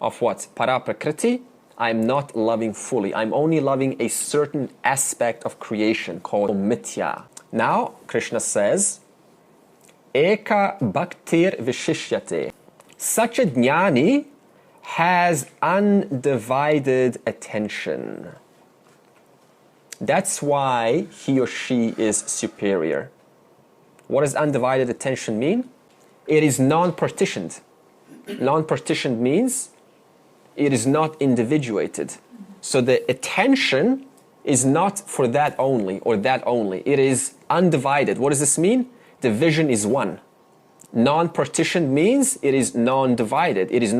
A: of what? Paraprakriti, I'm not loving fully. I'm only loving a certain aspect of creation called mithya. Now, Krishna says, Eka bhaktir vishishyate. Such a jnani has undivided attention. That's why he or she is superior. What does undivided attention mean? It is non-partitioned. Non-partitioned means it is not individuated. So the attention is not for that only or that only. It is undivided. What does this mean? The vision is one. Non-partitioned means it is non-divided. It is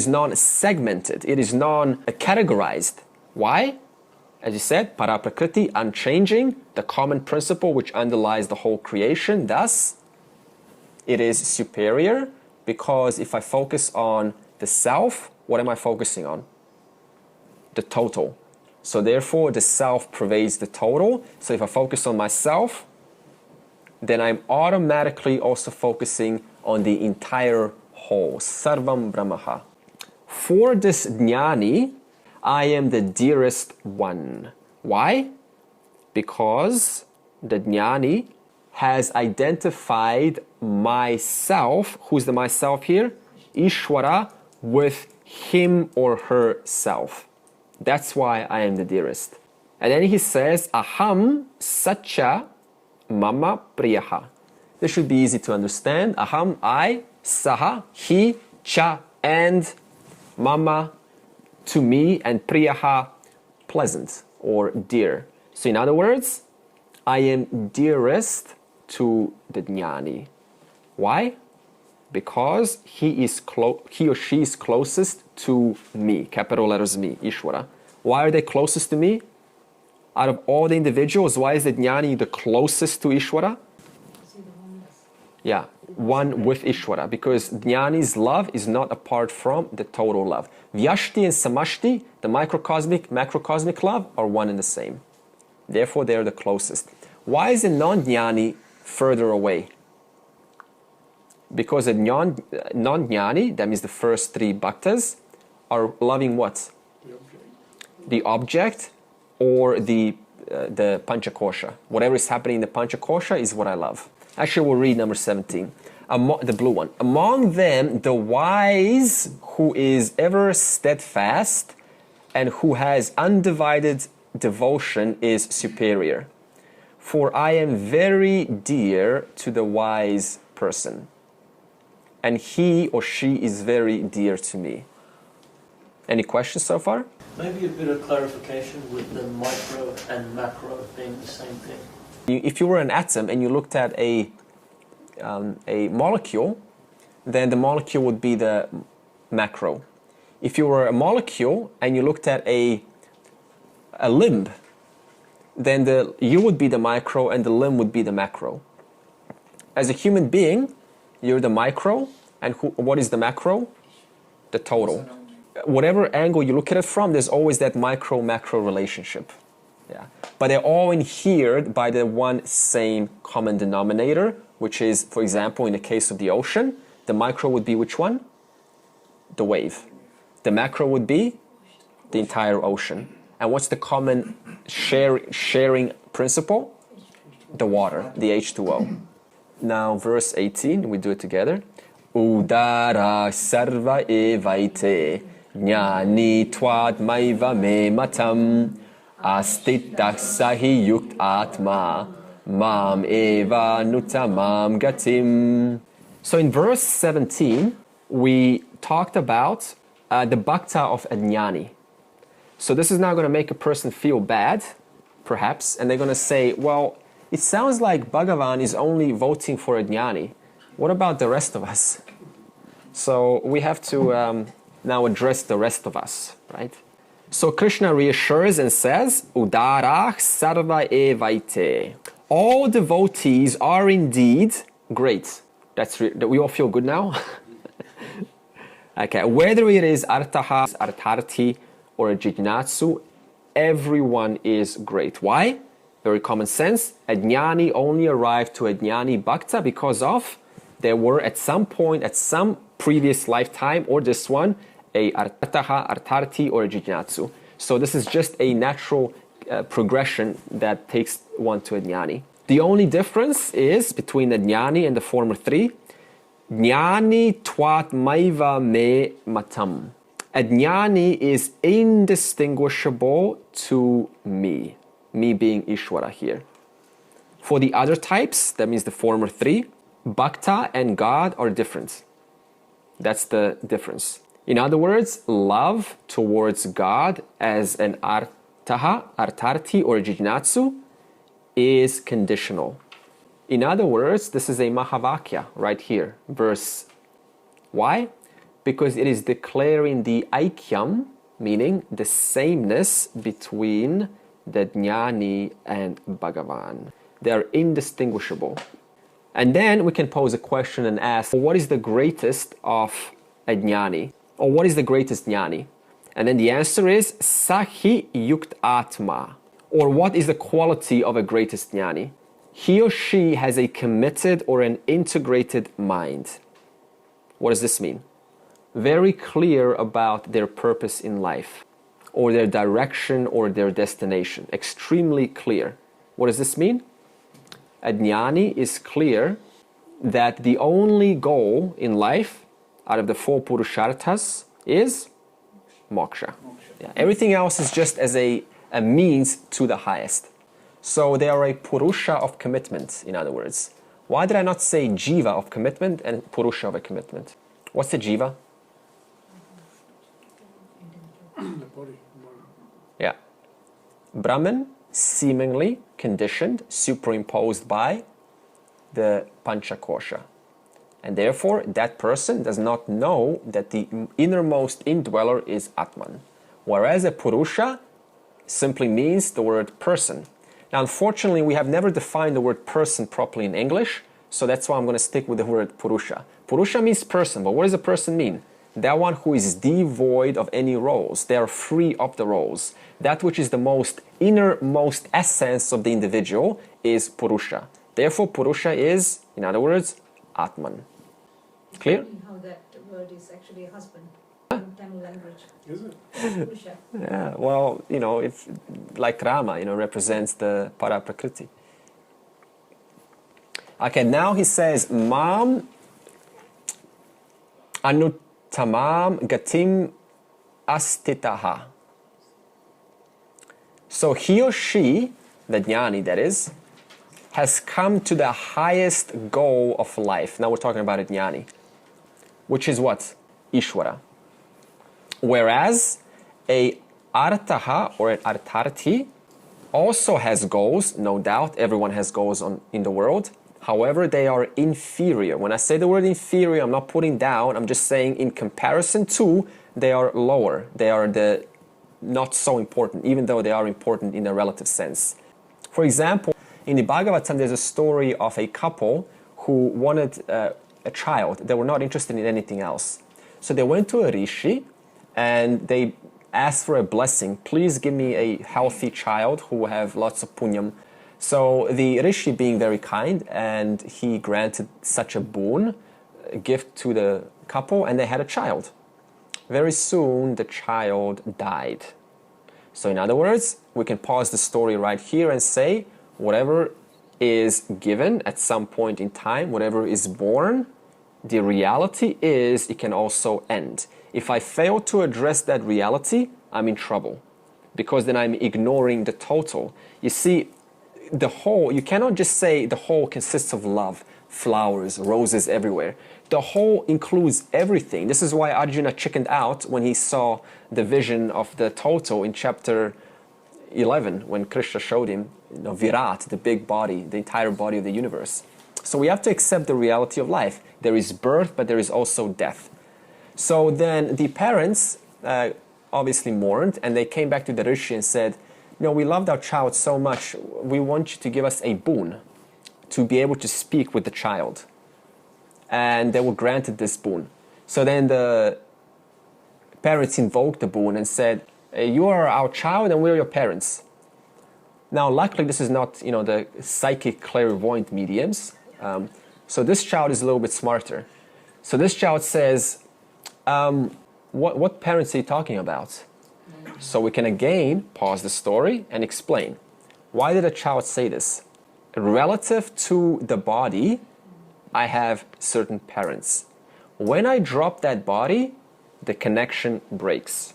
A: non-segmented. It is non-categorized. Why? As you said, paraprakriti, unchanging, the common principle which underlies the whole creation. Thus, it is superior because if I focus on the self, what am I focusing on? The total. So therefore, the self pervades the total. So if I focus on myself, then I'm automatically also focusing on the entire whole. Sarvam Brahmaha. For this jnani, I am the dearest one. Why? Because the jnani has identified myself, who's the myself here? Ishvara, with him or herself. That's why I am the dearest. And then he says, Aham Sacha Mama Priyaha. This should be easy to understand. Aham, I, Saha, he, Cha, and Mama, to me, and Priyaha, pleasant or dear. So in other words, I am dearest to the jnani. Why? Because he or she is closest to me, capital letters me, Ishvara. Why are they closest to me? Out of all the individuals, why is the jnani the closest to Ishvara? Yeah, one with Ishvara, because jnani's love is not apart from the total love. Vyashti and samashti, the microcosmic, macrocosmic love, are one and the same. Therefore, they are the closest. Why is a non-jnani further away? Because a non-jnani, that means the first three bhaktas, are loving what? The object or the panchakosha. Whatever is happening in the panchakosha is what I love. Actually, we'll read number 17, the blue one. Among them, the wise who is ever steadfast and who has undivided devotion is superior. For I am very dear to the wise person, and he or she is very dear to me. Any questions so far?
G: Maybe a bit of clarification with the micro and macro being the same thing.
A: If you were an atom and you looked at a molecule, then the molecule would be the macro. If you were a molecule and you looked at a limb, then you would be the micro and the limb would be the macro. As a human being, you're the micro, and what is the macro? The total. Whatever angle you look at it from, there's always that micro-macro relationship. Yeah. But they're all adhered by the one same common denominator, which is, for example, in the case of the ocean, the micro would be which one? The wave. The macro would be the entire ocean. And what's the common sharing principle? The water, the H2O. Now, verse 18, we do it together. Udara sarva evaite jnani twad maiva me matam astitak sahi yukt atma mam eva nutamam gatim. So in verse 17, we talked about the bhakta of a jnani. So this is now going to make a person feel bad, perhaps, and they're going to say, well, it sounds like Bhagavan is only voting for a jnani. What about the rest of us? So we have to now address the rest of us, right? So Krishna reassures and says, Udarah sarva evaite. All devotees are indeed great. We all feel good now? Okay, whether it is artaha, artarthi, or a jnatsu, everyone is great. Why? Very common sense. A jnani only arrived to a jnani bhakta because of there were at some point, at some previous lifetime, or this one, a artaha, artarthi, or a jnatsu. So this is just a natural progression that takes one to a jnani. The only difference is between the jnani and the former three. Jnani twat maiva me matam. A jnani is indistinguishable to me being Ishvara here. For the other types, that means the former three, Bhakta and God are different. That's the difference. In other words, love towards God as an artaha, artarthi, or jnatsu is conditional. In other words, this is a Mahavakya right here, verse. Why? Because it is declaring the aikyam, meaning the sameness between the jnani and Bhagavan. They are indistinguishable. And then we can pose a question and ask, what is the greatest of a jnani? Or what is the greatest jnani? And then the answer is Sahi Yukt Atma. Or what is the quality of a greatest jnani? He or she has a committed or an integrated mind. What does this mean? Very clear about their purpose in life, or their direction or their destination. Extremely clear. What does this mean? A jnani is clear that the only goal in life out of the four purusharthas is moksha. Yeah, everything else is just as a means to the highest. So they are a purusha of commitment, in other words. Why did I not say jiva of commitment and purusha of a commitment? What's the jiva?
B: The body.
A: Yeah. Brahman, seemingly conditioned, superimposed by the Panchakosha. And therefore, that person does not know that the innermost indweller is Atman. Whereas a Purusha simply means the word person. Now, unfortunately, we have never defined the word person properly in English, so that's why I'm going to stick with the word Purusha. Purusha means person, but what does a person mean? That one who is devoid of any roles. They are free of the roles. That which is the most innermost essence of the individual is Purusha. Therefore, Purusha is, in other words, Atman. Clear?
D: How that word is actually a husband in Tamil language.
B: Is it?
D: Purusha.
A: Yeah, well, it's like Rama, represents the Paraprakriti. Okay, now he says, Mam Anutamam Gatim Astitaha. So he or she, the jnani that is, has come to the highest goal of life. Now we're talking about a jnani, which is what? Ishvara. Whereas a artaha or an artarthi also has goals, no doubt. Everyone has goals in the world. However, they are inferior. When I say the word inferior, I'm not putting down. I'm just saying in comparison to, they are lower. They are the not so important, even though they are important in a relative sense. For example, in the Bhagavatam, there's a story of a couple who wanted a child. They were not interested in anything else. So they went to a rishi and they asked for a blessing. Please give me a healthy child who will have lots of punyam. So the rishi, being very kind, and he granted such a boon, a gift to the couple, and they had a child. Very soon, the child died. So in other words, we can pause the story right here and say, whatever is given at some point in time, whatever is born, the reality is it can also end. If I fail to address that reality, I'm in trouble, because then I'm ignoring the total. You see, the whole, you cannot just say the whole consists of love. flowers, roses everywhere. The whole includes everything. This is why Arjuna chickened out when he saw the vision of the total in chapter 11, when Krishna showed him, Virat, the big body, the entire body of the universe. So we have to accept the reality of life. There is birth, but there is also death. So then the parents obviously mourned, and they came back to the Rishi and said, we loved our child so much, we want you to give us a boon to be able to speak with the child. And they were granted this boon. So then the parents invoked the boon and said, you are our child and we're your parents. Now, luckily, this is not, the psychic clairvoyant mediums. So this child is a little bit smarter. So this child says, what parents are you talking about? So we can again pause the story and explain. Why did a child say this? Relative to the body, I have certain parents. When I drop that body, the connection breaks.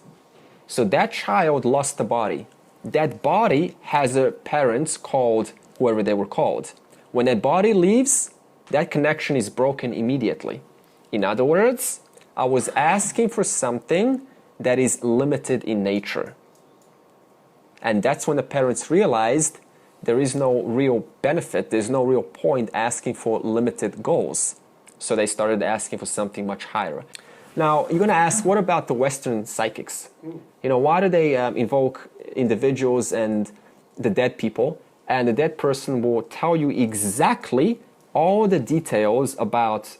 A: So that child lost the body. That body has a parents called whoever they were called. When that body leaves, that connection is broken immediately. In other words, I was asking for something that is limited in nature. And that's when the parents realized there is no real benefit, there's no real point asking for limited goals. So they started asking for something much higher. Now, you're going to ask, what about the Western psychics? Why do they invoke individuals and the dead people? And the dead person will tell you exactly all the details about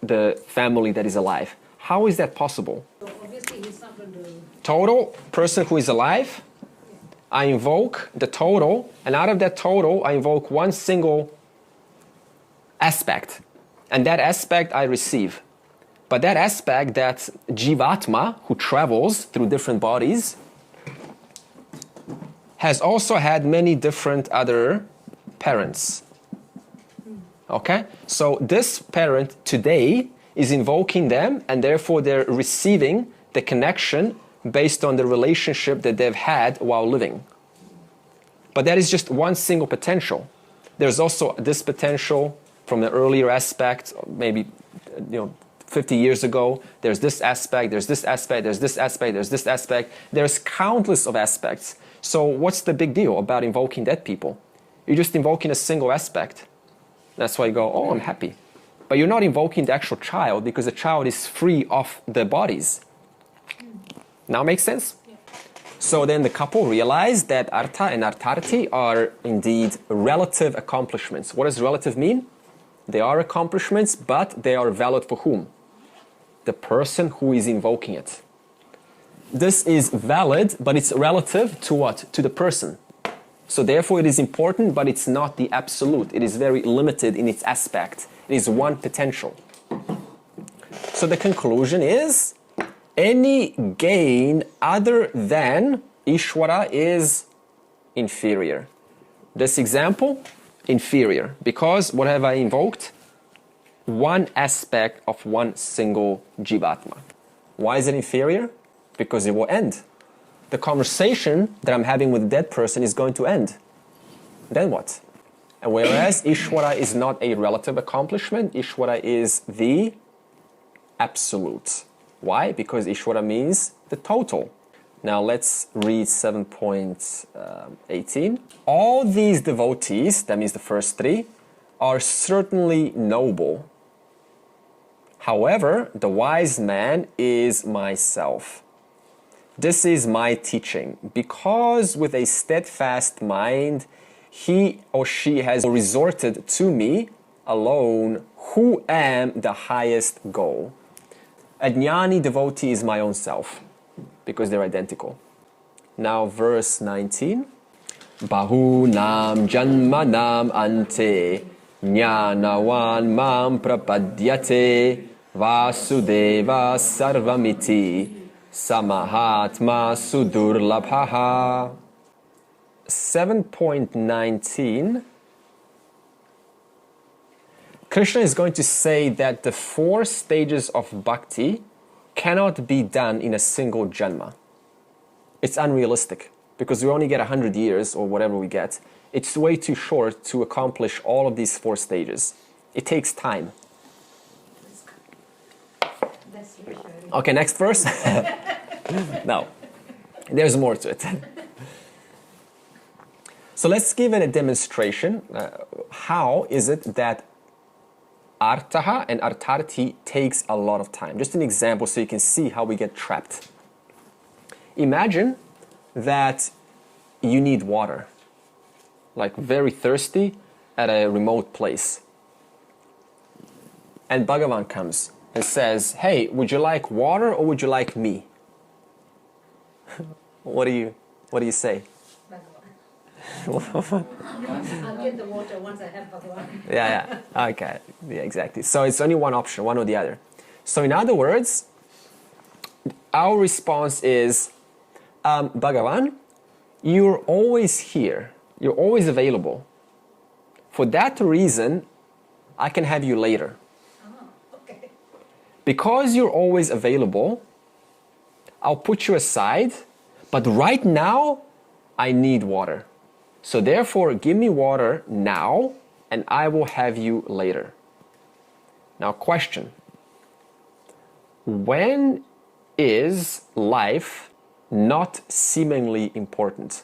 A: the family that is alive. How is that possible?
D: So obviously he's not going to...
A: Total person who is alive, I invoke the total, and out of that total, I invoke one single aspect. And that aspect I receive. But that aspect, that Jivatma, who travels through different bodies, has also had many different other parents. Okay? So this parent today is invoking them, and therefore they're receiving the connection based on the relationship that they've had while living. But that is just one single potential. There's also this potential from the earlier aspect, maybe 50 years ago. There's this aspect, there's this aspect, there's this aspect, there's this aspect. There's countless of aspects. So what's the big deal about invoking dead people? You're just invoking a single aspect. That's why you go, oh, I'm happy. But you're not invoking the actual child, because the child is free of the bodies. Now makes sense? Yeah. So then the couple realized that Artha and Artharthi are indeed relative accomplishments. What does relative mean? They are accomplishments, but they are valid for whom? The person who is invoking it. This is valid, but it's relative to what? To the person. So therefore it is important, but it's not the absolute. It is very limited in its aspect. It is one potential. So the conclusion is, any gain other than Ishvara is inferior. This example, inferior. Because what have I invoked? One aspect of one single Jivatma. Why is it inferior? Because it will end. The conversation that I'm having with the dead person is going to end. Then what? And whereas Ishvara is not a relative accomplishment, Ishvara is the absolute. Why? Because Ishvara means the total. Now let's read 7.18. All these devotees, that means the first three, are certainly noble. However, the wise man is myself. This is my teaching, because with a steadfast mind, he or she has resorted to me alone, who am the highest goal. A jnani devotee is my own self, because they're identical. Now verse 19. Bahunam janmanam ante jnanavan mam prapadyate vasudeva sarvamiti samahatma sudurlabhaha. 7.19. Krishna is going to say that the 4 stages of bhakti cannot be done in a single janma. It's unrealistic, because we only get 100 years or whatever we get. It's way too short to accomplish all of these 4 stages. It takes time.
D: That's reassuring.
A: Okay, next verse. No, there's more to it. So let's give it a demonstration. How is it that artaha and artarthi takes a lot of time? Just an example so you can see how we get trapped. Imagine that you need water, like very thirsty at a remote place. And Bhagavan comes and says, hey, would you like water or would you like me? What do you say?
D: I'll get the water once I have Bhagavan.
A: Yeah. Okay. Yeah, exactly. So it's only one option, one or the other. So in other words, our response is, Bhagavan, you're always here. You're always available. For that reason, I can have you later.
D: Okay.
A: Because you're always available, I'll put you aside, but right now, I need water. So therefore, give me water now, and I will have you later. Now, question. When is life not seemingly important?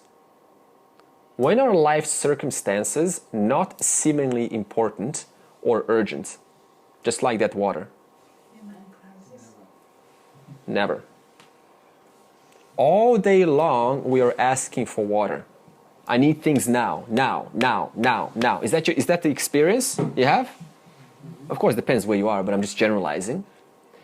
A: When are life circumstances not seemingly important or urgent? Just like that water. Never. All day long, we are asking for water. I need things now. Is that the experience you have? Of course, it depends where you are, but I'm just generalizing.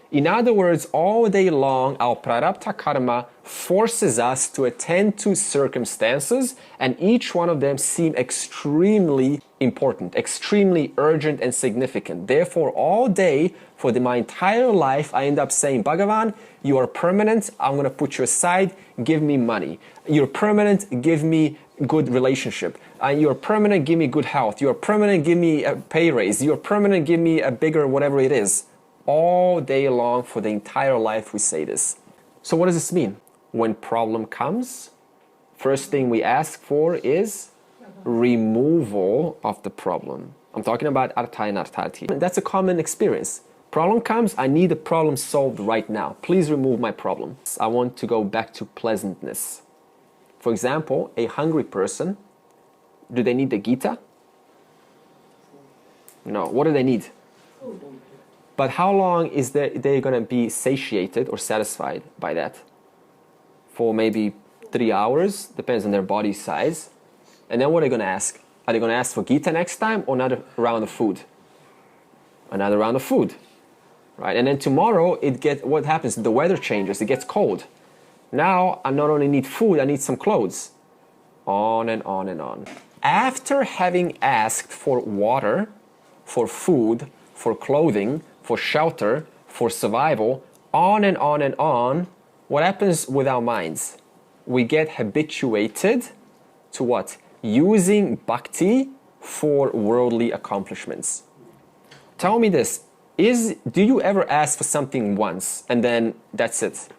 A: In other words, all day long, our prarabdha karma forces us to attend to circumstances, and each one of them seem extremely important, extremely urgent and significant. Therefore, all day, for my entire life, I end up saying, Bhagavan, you are permanent, I'm going to put you aside, give me money. You're permanent, give me good relationship. You're permanent, give me good health. You're permanent, give me a pay raise. You're permanent, give me a bigger whatever it is. All day long, for the entire life, we say this. So what does this mean? When problem comes, first thing we ask for is removal of the problem. I'm talking about artha and artarthi. That's a common experience. Problem comes, I need the problem solved right now. Please remove my problem. I want to go back to pleasantness. For example, a hungry person, do they need the Gita? No. What do they need? But how long is they going to be satiated or satisfied by that? For maybe 3 hours, depends on their body size. And then what are they going to ask? Are they going to ask for Gita next time or another round of food? Another round of food, right? And then tomorrow, what happens? The weather changes, it gets cold. Now, I not only need food, I need some clothes. On and on and on. After having asked for water, for food, for clothing, for shelter, for survival, on and on and on, what happens with our minds? We get habituated to what? Using bhakti for worldly accomplishments. Tell me this, do you ever ask for something once and then that's it?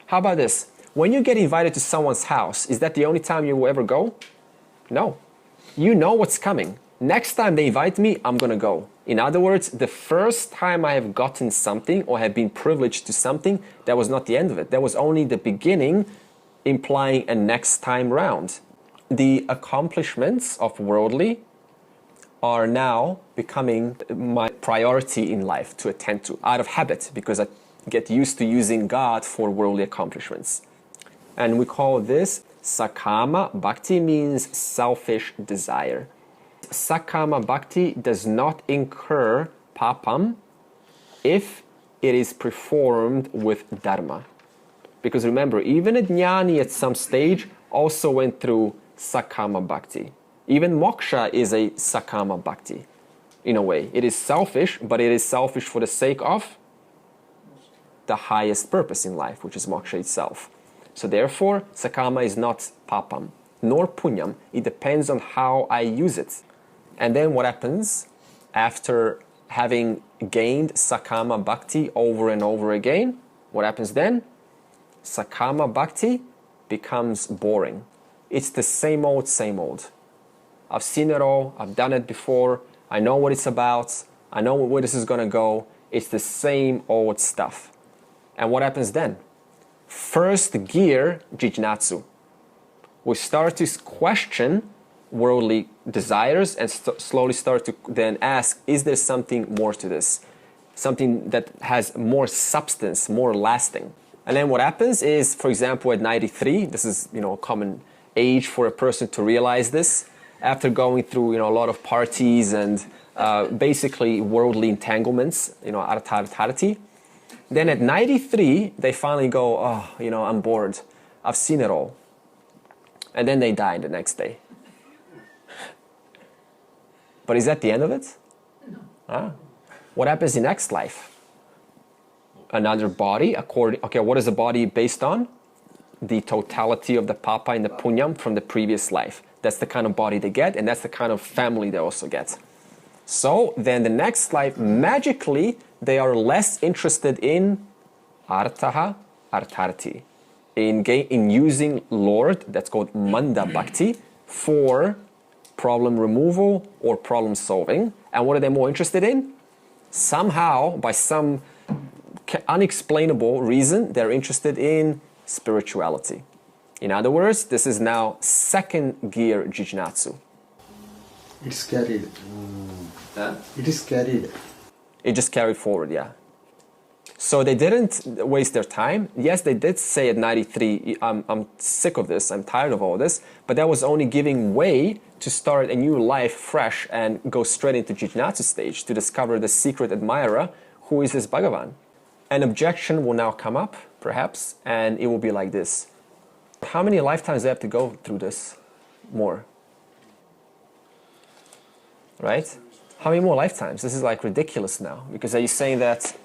A: How about this? When you get invited to someone's house, is that the only time you will ever go? No. You know what's coming. Next time they invite me, I'm going to go. In other words, the first time I have gotten something or have been privileged to something, that was not the end of it. That was only the beginning, implying a next time round. The accomplishments of worldly are now becoming my priority in life to attend to, out of habit, because I get used to using God for worldly accomplishments. And we call this sakama bhakti, means selfish desire. Sakama bhakti does not incur papam if it is performed with dharma. Because remember, even a jnani at some stage also went through sakama bhakti. Even moksha is a sakama bhakti, in a way. It is selfish, but it is selfish for the sake of the highest purpose in life, which is moksha itself. So therefore, sakama is not papam, nor punyam. It depends on how I use it. And then what happens after having gained sakama bhakti over and over again? What happens then? Sakama bhakti becomes boring. It's the same old, same old. I've seen it all, I've done it before, I know what it's about, I know where this is going to go. It's the same old stuff. And what happens then? First gear, jijnatsu. We start to question worldly desires and slowly start to then ask, is there something more to this? Something that has more substance, more lasting. And then what happens is, for example, at 93, this is, a common age for a person to realize this, after going through, a lot of parties and basically worldly entanglements, artha-artharati. Then at 93, they finally go, oh, I'm bored. I've seen it all. And then they die the next day. But is that the end of it? No. What happens in next life? Another body, what is the body based on? The totality of the papa and the punyam from the previous life. That's the kind of body they get, and that's the kind of family they also get. So then the next life, magically, they are less interested in artaha, artharti, in using Lord, that's called manda bhakti, for problem removal or problem solving. And what are they more interested in? Somehow, by some unexplainable reason, they're interested in spirituality. In other words, this is now second gear jijnatsu.
F: It's carried.
A: Huh?
F: It is carried.
A: It just carried forward, yeah. So they didn't waste their time. Yes, they did say at 93, I'm sick of this, I'm tired of all this, but that was only giving way to start a new life fresh and go straight into jijnatsu stage to discover the secret admirer, who is this Bhagavan. An objection will now come up, perhaps, and it will be like this. How many lifetimes do I have to go through this? More. Right? How many more lifetimes? This is like ridiculous now. Because are you saying that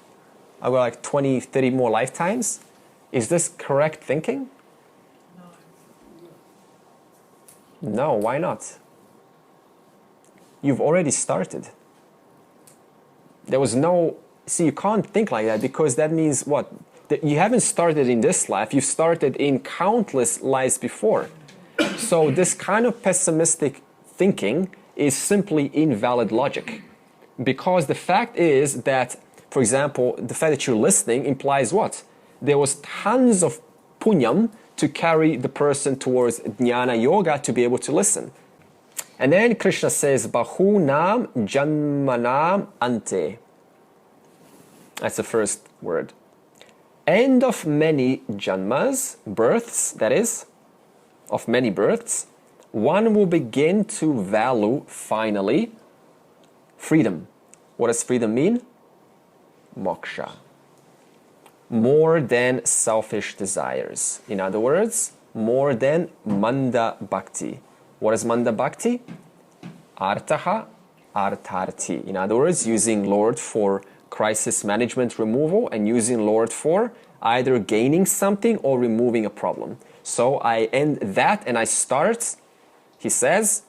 A: I've got like 20, 30 more lifetimes? Is this correct thinking? No, why not? You've already started. There was no... See, you can't think like that because that means what? That you haven't started in this life, you've started in countless lives before. So this kind of pessimistic thinking is simply invalid logic. Because the fact is that, for example, the fact that you're listening implies what? There was tons of punyam to carry the person towards Jnana Yoga to be able to listen. And then Krishna says, Bahunam Janmanam Ante. That's the first word. End of many janmas, births, that is, of many births, one will begin to value, finally, freedom. What does freedom mean? Moksha. More than selfish desires. In other words, more than manda bhakti. What is manda bhakti? Artaha, artharti. In other words, using Lord for crisis management removal and using Lord for either gaining something or removing a problem. So I end that and I start, he says,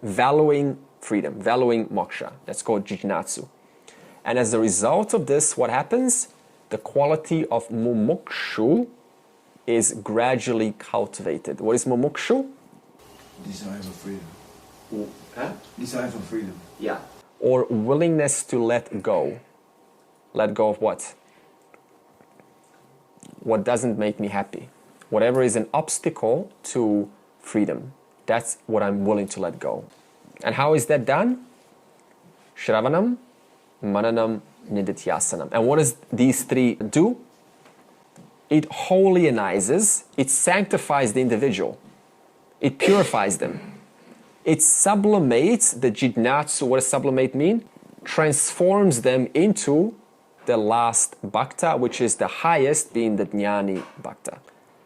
A: valuing freedom, valuing moksha. That's called jijnatsu. And as a result of this, what happens? The quality of mumukshu is gradually cultivated. What is mumukshu?
F: Desire for freedom.
A: Huh?
F: Desire for freedom.
A: Yeah. Or willingness to let go. Let go of what? What doesn't make me happy. Whatever is an obstacle to freedom. That's what I'm willing to let go. And how is that done? Shravanam, Mananam, Nididhyasanam. And what does these three do? It holianizes, it sanctifies the individual. It purifies them. It sublimates the jijnatsu. What does sublimate mean? Transforms them into the last bhakta, which is the highest, being the jnani bhakta.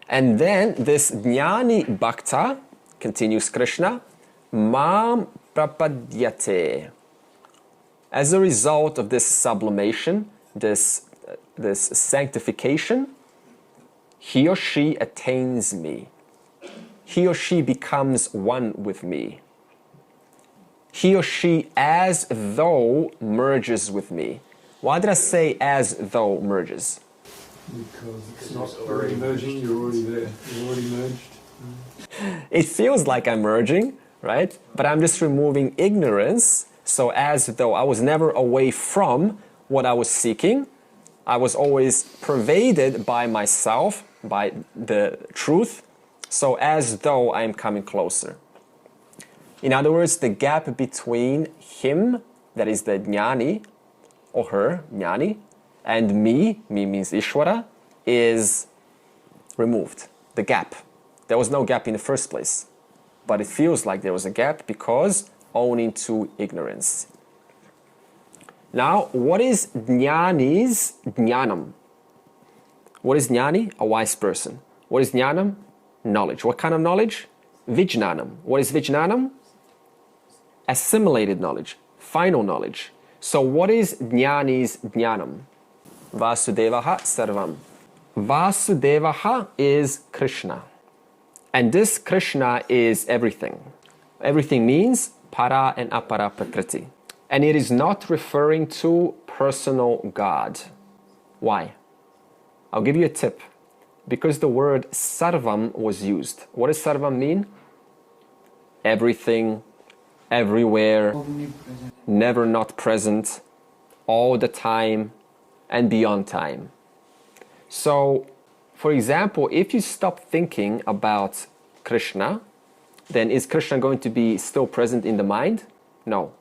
A: And then this jnani bhakta, continues Krishna, mam prapadyate. As a result of this sublimation, this sanctification, he or she attains me. He or she becomes one with me. He or she as though merges with me. Why did I say as though merges?
B: Because it's not already merging, you're already there. You're already merged.
A: It feels like I'm merging, right? But I'm just removing ignorance, so as though I was never away from what I was seeking. I was always pervaded by myself, by the truth, so as though I am coming closer. In other words, the gap between him, that is the jnani, or her, jnani, and me means Ishvara, is removed. The gap. There was no gap in the first place. But it feels like there was a gap because owning to ignorance. Now, what is jnani's jnanam? What is jnani? A wise person. What is jnanam? Knowledge. What kind of knowledge? Vijnanam. What is vijnanam? Assimilated knowledge. Final knowledge. So what is jnani's jnanam? Vasudevaha sarvam. Vasudevaha is Krishna. And this Krishna is everything. Everything means para and apara prakriti. And it is not referring to personal God. Why? I'll give you a tip. Because the word sarvam was used. What does sarvam mean? Everything, everywhere,
C: Omnipresent.
A: never not present, all the time, and beyond time. So, for example, if you stop thinking about Krishna, then is Krishna going to be still present in the mind? No.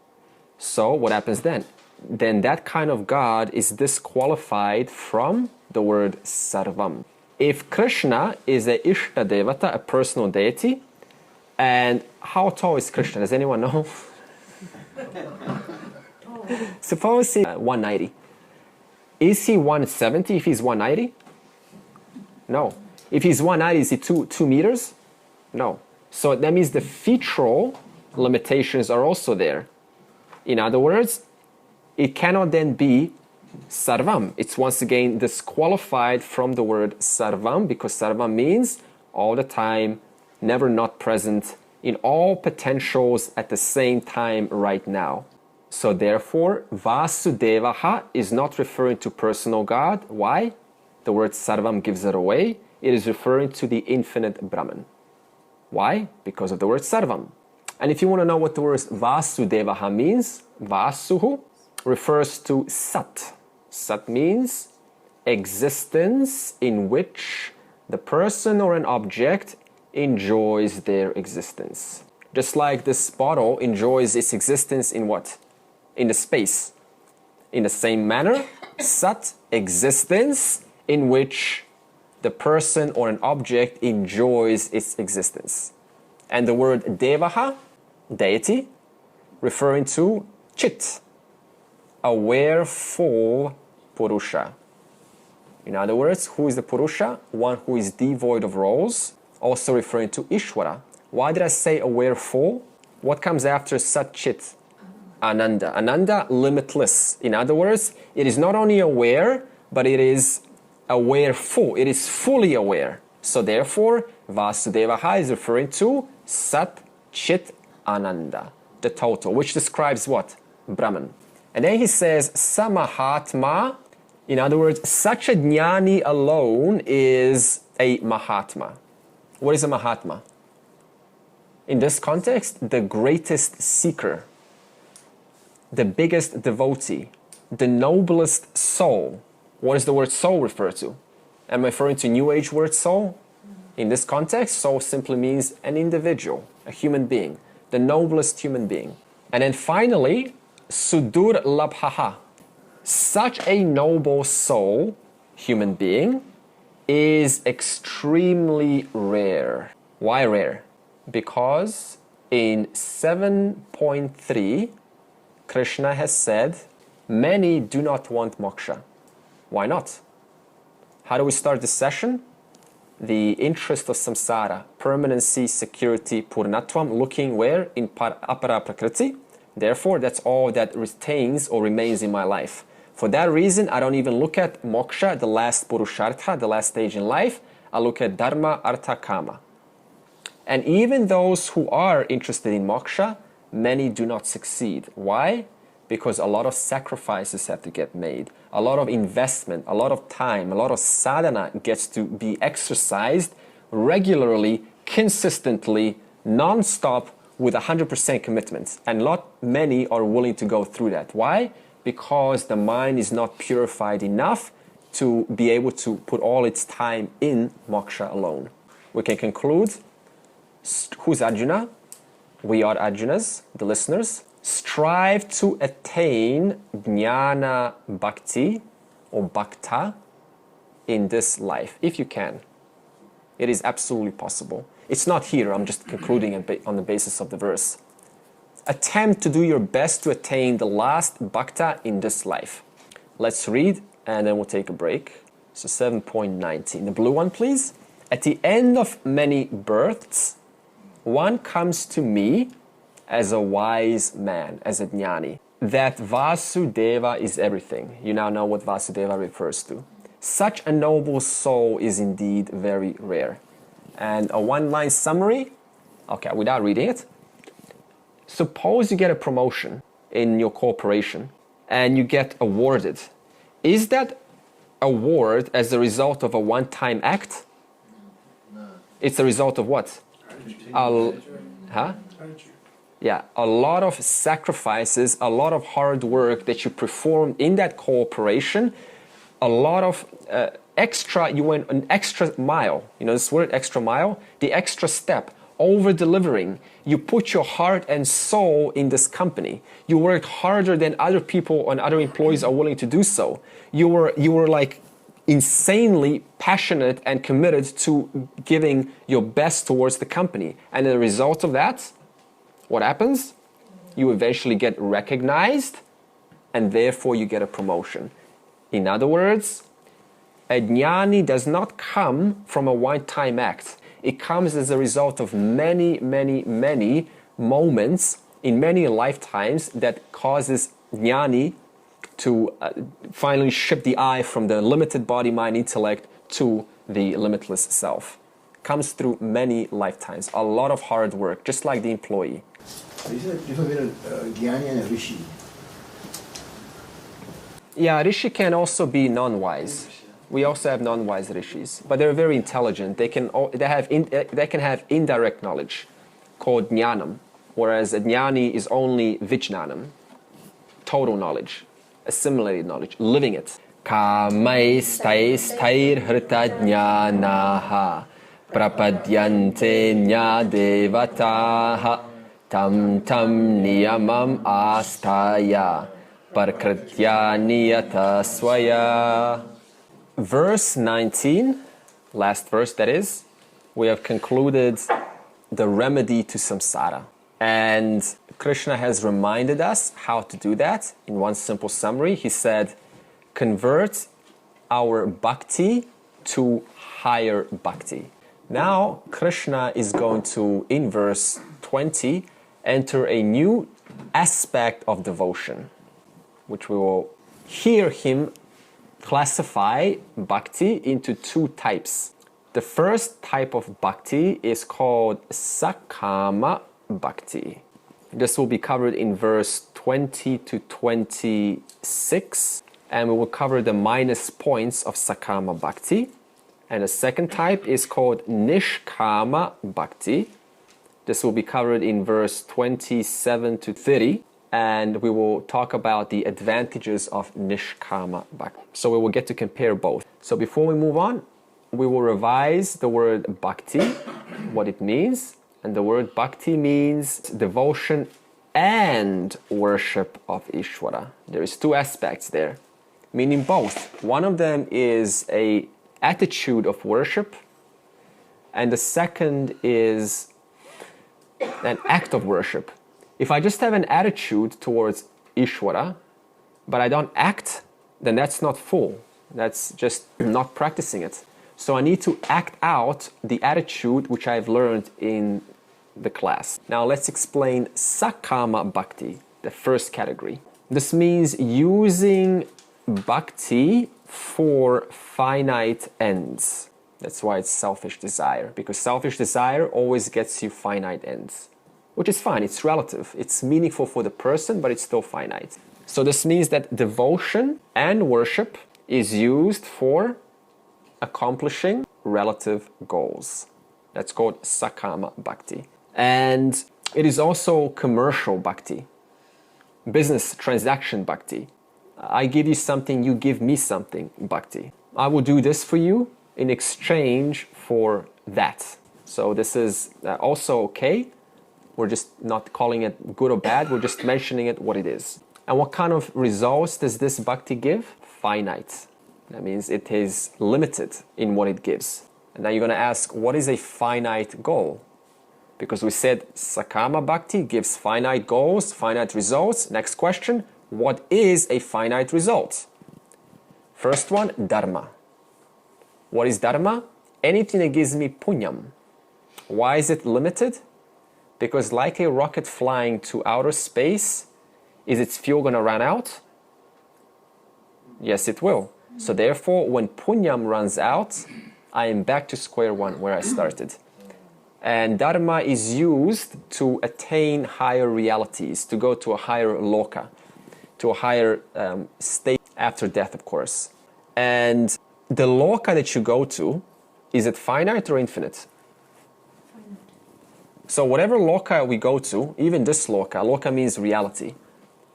A: So what happens then? Then that kind of God is disqualified from the word sarvam. If Krishna is a Ishta Devata, a personal deity, and how tall is Krishna? Does anyone know? Suppose he's 190. Is he 170 if he's 190? No. If he's 190, is he 2 meters? No. So that means the featural limitations are also there. In other words, it cannot then be sarvam. It's once again disqualified from the word sarvam because sarvam means all the time, never not present, in all potentials at the same time right now. So therefore, Vasudevaha is not referring to personal God. Why? The word sarvam gives it away. It is referring to the infinite Brahman. Why? Because of the word sarvam. And if you want to know what the word Vasudevaha means, Vasuhu refers to Sat. Sat means existence in which the person or an object enjoys their existence. Just like this bottle enjoys its existence in what? In the space. In the same manner, Sat, existence in which the person or an object enjoys its existence. And the word Devaha, deity, referring to Chit, aware-full Purusha. In other words, who is the Purusha? One who is devoid of roles, also referring to Ishvara. Why did I say aware-full? What comes after Sat Chit? Ananda. Ananda, limitless. In other words, it is not only aware, but it is aware-full. It is fully aware. So therefore, Vasudevaha is referring to Sat Chit Ananda, the total, which describes what? Brahman. And then he says, Samahatma. In other words, such a jnani alone is a Mahatma. What is a Mahatma? In this context, the greatest seeker, the biggest devotee, the noblest soul. What does the word soul refer to? Am I referring to New Age word soul? In this context, soul simply means an individual, a human being, the noblest human being. And then finally, Sudur Labhaha. Such a noble soul, human being, is extremely rare. Why rare? Because in 7.3, Krishna has said, many do not want moksha. Why not? How do we start this session? The interest of samsara, permanency, security, purnatvam, looking where? In apara prakriti. Therefore, that's all that retains or remains in my life. For that reason, I don't even look at moksha, the last purushartha, the last stage in life. I look at dharma, artha, kama. And even those who are interested in moksha, many do not succeed. Why? Because a lot of sacrifices have to get made. A lot of investment, a lot of time, a lot of sadhana gets to be exercised regularly, consistently, non-stop, with 100% commitment. And not many are willing to go through that. Why? Because the mind is not purified enough to be able to put all its time in moksha alone. We can conclude, who's Arjuna? We are Arjunas, the listeners. Strive to attain Jnana Bhakti or Bhakta in this life, if you can. It is absolutely possible. It's not here, I'm just concluding on the basis of the verse. Attempt to do your best to attain the last Bhakta in this life. Let's read and then we'll take a break. So 7.19, the blue one please. At the end of many births, one comes to me as a wise man, as a jnani. That Vasudeva is everything. You now know what Vasudeva refers to. Such a noble soul is indeed very rare. And a one-line summary, okay, without reading it. Suppose you get a promotion in your corporation and you get awarded. Is that award as a result of a one-time act? No. It's a result of what? Yeah, a lot of sacrifices, a lot of hard work that you performed in that corporation, a lot of you went an extra mile. You know this word, extra mile? The extra step, over-delivering. You put your heart and soul in this company. You worked harder than other people and other employees are willing to do so. You were like insanely passionate and committed to giving your best towards the company. And the result of that, what happens? You eventually get recognized and therefore you get a promotion. In other words, a jnani does not come from a one-time act. It comes as a result of many, many, many moments in many lifetimes that causes jnani to finally shift the eye from the limited body, mind, intellect to the limitless self. Comes through many lifetimes, a lot of hard work, just like the employee.
F: Is there a difference between a jnani and a rishi?
A: Yeah, rishi can also be non-wise. We also have non-wise rishis, but they're very intelligent. They can have indirect knowledge called jnanam, whereas a jnani is only vijnanam, total knowledge, assimilated knowledge, living it. Kamai stair hrita jnanaha prapadyante nyadevataha tam niyamam astaya parkritya niyata swaya. Verse 19, last verse that is, we have concluded the remedy to samsara. And Krishna has reminded us how to do that. In one simple summary, he said, convert our bhakti to higher bhakti. Now, Krishna is going to, in verse 20, enter a new aspect of devotion, which we will hear him classify bhakti into two types. The first type of bhakti is called sakama bhakti. This will be covered in verse 20 to 26, and we will cover the minus points of sakama bhakti. And the second type is called nishkama bhakti. This will be covered in verse 27 to 30. And we will talk about the advantages of nishkama bhakti. So we will get to compare both. So before we move on, we will revise the word bhakti, what it means. And the word bhakti means devotion and worship of Ishvara. There is two aspects there, meaning both. One of them is an attitude of worship, and the second is an act of worship. If I just have an attitude towards Ishvara, but I don't act, then that's not full. That's just not practicing it. So I need to act out the attitude which I've learned in the class. Now let's explain sakama bhakti, the first category. This means using bhakti for finite ends. That's why it's selfish desire, because selfish desire always gets you finite ends. Which is fine, it's relative. It's meaningful for the person, but it's still finite. So this means that devotion and worship is used for accomplishing relative goals. That's called sakama bhakti. And It is also commercial bhakti, business transaction bhakti. I give you something, you give me something bhakti. I will do this for you in exchange for that. So this is also okay. We're just not calling it good or bad, we're just mentioning it what it is. And what kind of results does this bhakti give? Finite. That means it is limited in what it gives. And now you're going to ask, what is a finite goal? Because we said Sakama Bhakti gives finite goals, finite results. Next question, what is a finite result? First one, Dharma. What is Dharma? Anything that gives me punyam. Why is it limited? Because like a rocket flying to outer space, is its fuel going to run out? Yes, it will. So therefore, when punyam runs out, I am back to square one where I started. And Dharma is used to attain higher realities, to go to a higher loka, to a higher state after death, of course. And the loka that you go to, is it finite or infinite? Finite. So whatever loka we go to, even this loka means reality,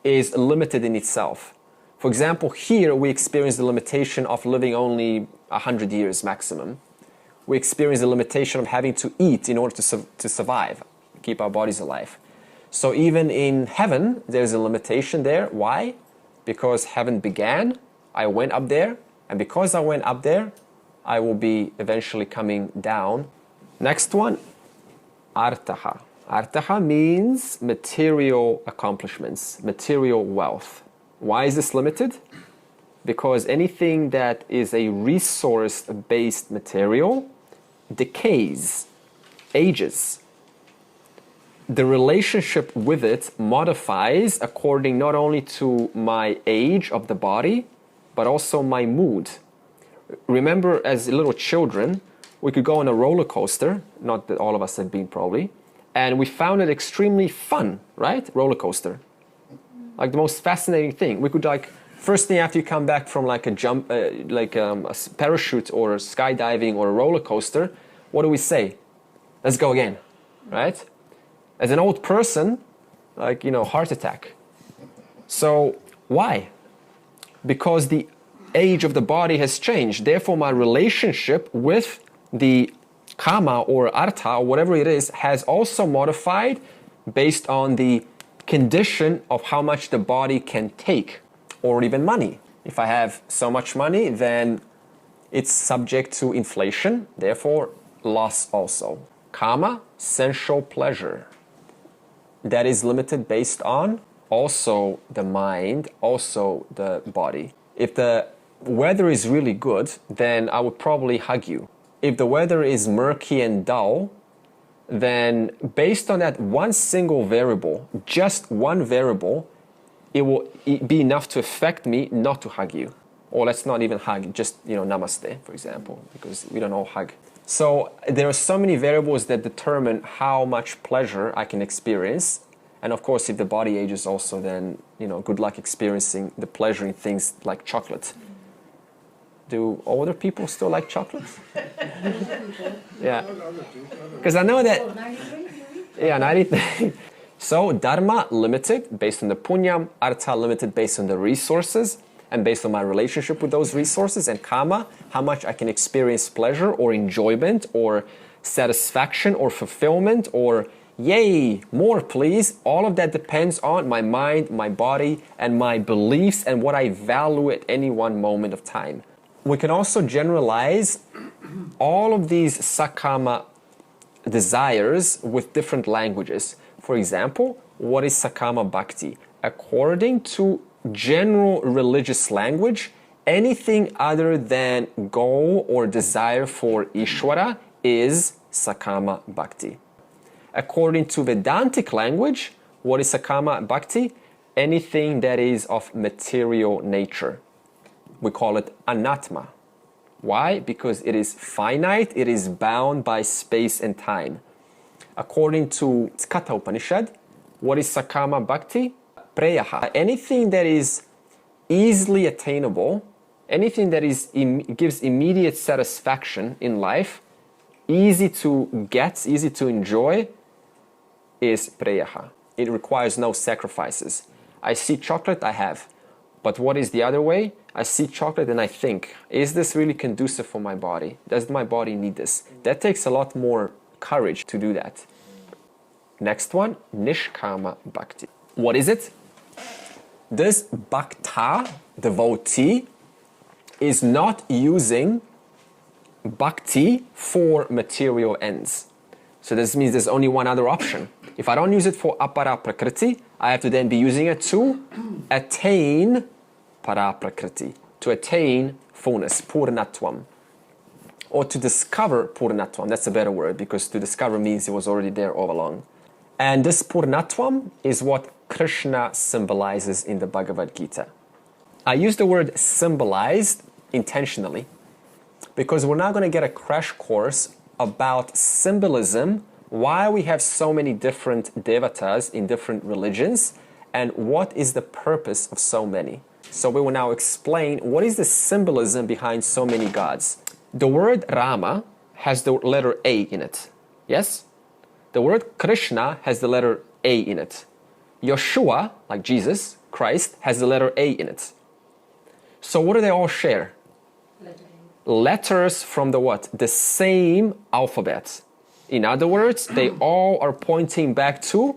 A: is limited in itself. For example, here we experience the limitation of living only 100 years maximum. We experience the limitation of having to eat in order to survive, keep our bodies alive. So even in heaven, there's a limitation there. Why? Because heaven began, I went up there, and because I went up there, I will be eventually coming down. Next one, artaha. Artaha means material accomplishments, material wealth. Why is this limited? Because anything that is a resource-based material decays, ages. The relationship with it modifies according not only to my age of the body, but also my mood. Remember, as little children, we could go on a roller coaster, not that all of us have been probably, and we found it extremely fun, right? Roller coaster. Like the most fascinating thing. We could first thing after you come back from like a jump, a parachute or skydiving or a roller coaster, what do we say? Let's go again, right? As an old person, heart attack. So why? Because the age of the body has changed. Therefore, my relationship with the kama or artha or whatever it is has also modified based on the condition of how much the body can take, or even money. If I have so much money, then it's subject to inflation, therefore loss also. Kama, sensual pleasure. That is limited based on also the mind, also the body. If the weather is really good, then I would probably hug you. If the weather is murky and dull, then based on that one single variable, just one variable, it will be enough to affect me not to hug you. Or let's not even hug, just namaste, for example, because we don't all hug. So there are so many variables that determine how much pleasure I can experience. And of course, if the body ages also, then good luck experiencing the pleasure in things like chocolate. Do older people still like chocolate? Yeah. Because I know that... 93. So dharma limited based on the punyam, artha limited based on the resources and based on my relationship with those resources, and kama, how much I can experience pleasure or enjoyment or satisfaction or fulfillment or yay, more please. All of that depends on my mind, my body, and my beliefs and what I value at any one moment of time. We can also generalize all of these sakama desires with different languages. For example, what is sakama bhakti? According to general religious language, anything other than goal or desire for Ishvara is sakama bhakti. According to Vedantic language, what is sakama bhakti? Anything that is of material nature. We call it anatma. Why? Because it is finite, it is bound by space and time. According to Katha Upanishad, what is sakama bhakti? Preyaha. Anything that is easily attainable, anything that gives immediate satisfaction in life, easy to get, easy to enjoy, is preyaha. It requires no sacrifices. I see chocolate, I have. But what is the other way? I see chocolate and I think, is this really conducive for my body? Does my body need this? That takes a lot more courage to do that. Next one, nishkama bhakti. What is it? This bhakta, devotee, is not using bhakti for material ends. So this means there's only one other option. If I don't use it for apara prakriti, I have to then be using it to attain para prakriti, to attain fullness, purnatvam, or to discover purnatvam. That's a better word, because to discover means it was already there all along. And this purnatvam is what Krishna symbolizes in the Bhagavad Gita. I use the word symbolized intentionally because we're now going to get a crash course about symbolism, why we have so many different devatas in different religions, and what is the purpose of so many. So we will now explain what is the symbolism behind so many gods. The word Rama has the letter A in it. Yes? The word Krishna has the letter A in it. Yeshua, like Jesus, Christ, has the letter A in it. So what do they all share? Letters from the what? The same alphabet. In other words, they all are pointing back to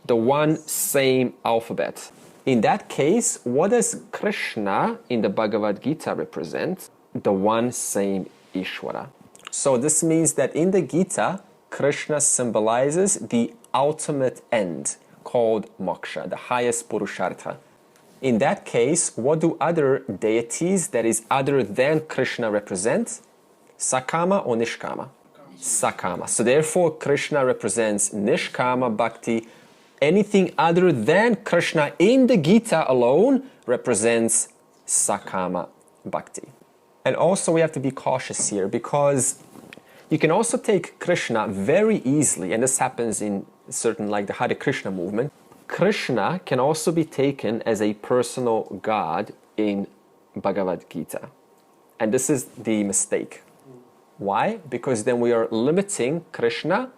A: the one same alphabet. In that case, what does Krishna in the Bhagavad Gita represent? The one same Ishvara. So this means that in the Gita, Krishna symbolizes the ultimate end called moksha, the highest purushartha. In that case, what do other deities that is other than Krishna represent? Sakama or Nishkama? Sakama. So therefore, Krishna represents Nishkama Bhakti. Anything other than Krishna in the Gita alone represents Sakama Bhakti. And also we have to be cautious here, because you can also take Krishna very easily, and this happens in certain, like the Hare Krishna movement. Krishna can also be taken as a personal God in Bhagavad Gita. And this is the mistake. Why? Because then we are limiting Krishna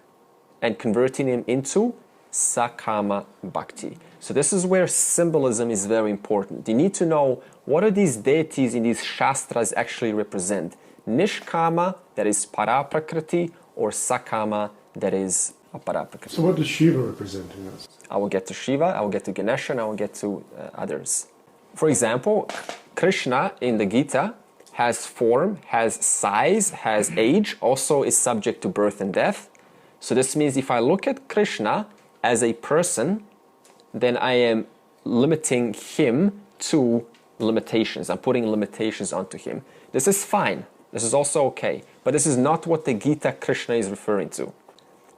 A: and converting him into Sakama Bhakti. So this is where symbolism is very important. You need to know what are these deities in these shastras actually represent. Nishkama, that is Paraprakriti, or Sakama, that is Aparaprakriti.
B: So what does Shiva represent in us?
A: I will get to Shiva, I will get to Ganesha, and I will get to others. For example, Krishna in the Gita has form, has size, has age, also is subject to birth and death. So this means if I look at Krishna as a person, then I am limiting him to limitations. I'm putting limitations onto him. This is fine. This is also okay. But this is not what the Gita Krishna is referring to.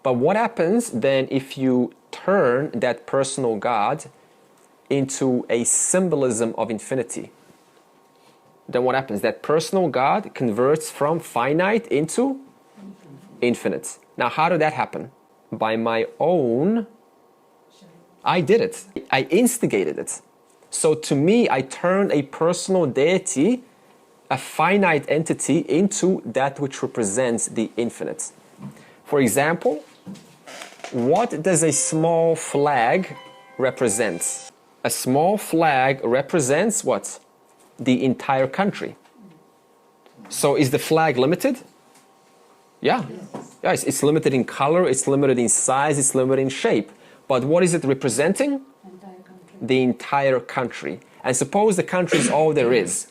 A: But what happens then if you turn that personal God into a symbolism of infinity? Then what happens? That personal God converts from finite into infinite. Now, how did that happen? By my own... I did it. I instigated it. So to me, I turned a personal deity, a finite entity, into that which represents the infinite. For example, what does a small flag represent? A small flag represents what? The entire country. So is the flag limited? Yeah. Yes, it's limited in color, it's limited in size, it's limited in shape. But what is it representing? The entire country. And suppose the country is all there is.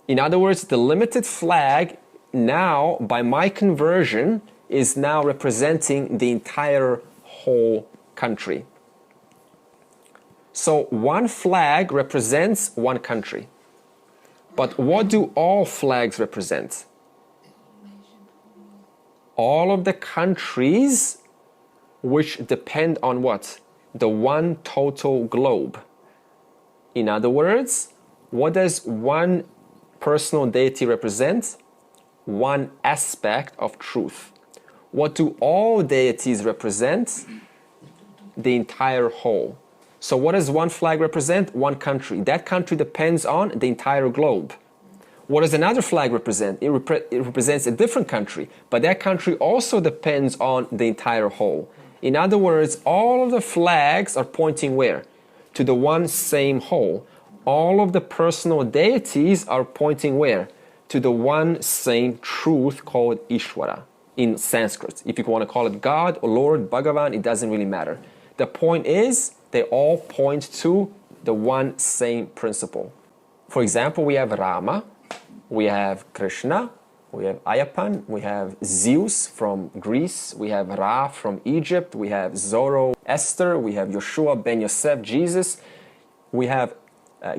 A: In other words, the limited flag now, by my conversion, is now representing the entire whole country. So one flag represents one country. But what do all flags represent? All of the countries which depend on what? The one total globe. In other words, what does one personal deity represent? One aspect of truth. What do all deities represent? The entire whole. So what does one flag represent? One country. That country depends on the entire globe. What does another flag represent? It represents a different country, but that country also depends on the entire whole. In other words, all of the flags are pointing where? To the one same whole. All of the personal deities are pointing where? To the one same truth called Ishvara in Sanskrit. If you want to call it God or Lord, Bhagavan, it doesn't really matter. The point is, they all point to the one same principle. For example, we have Rama, we have Krishna, we have Ayappan, we have Zeus from Greece, we have Ra from Egypt, we have Zoroaster, we have Yeshua ben Yosef, Jesus, we have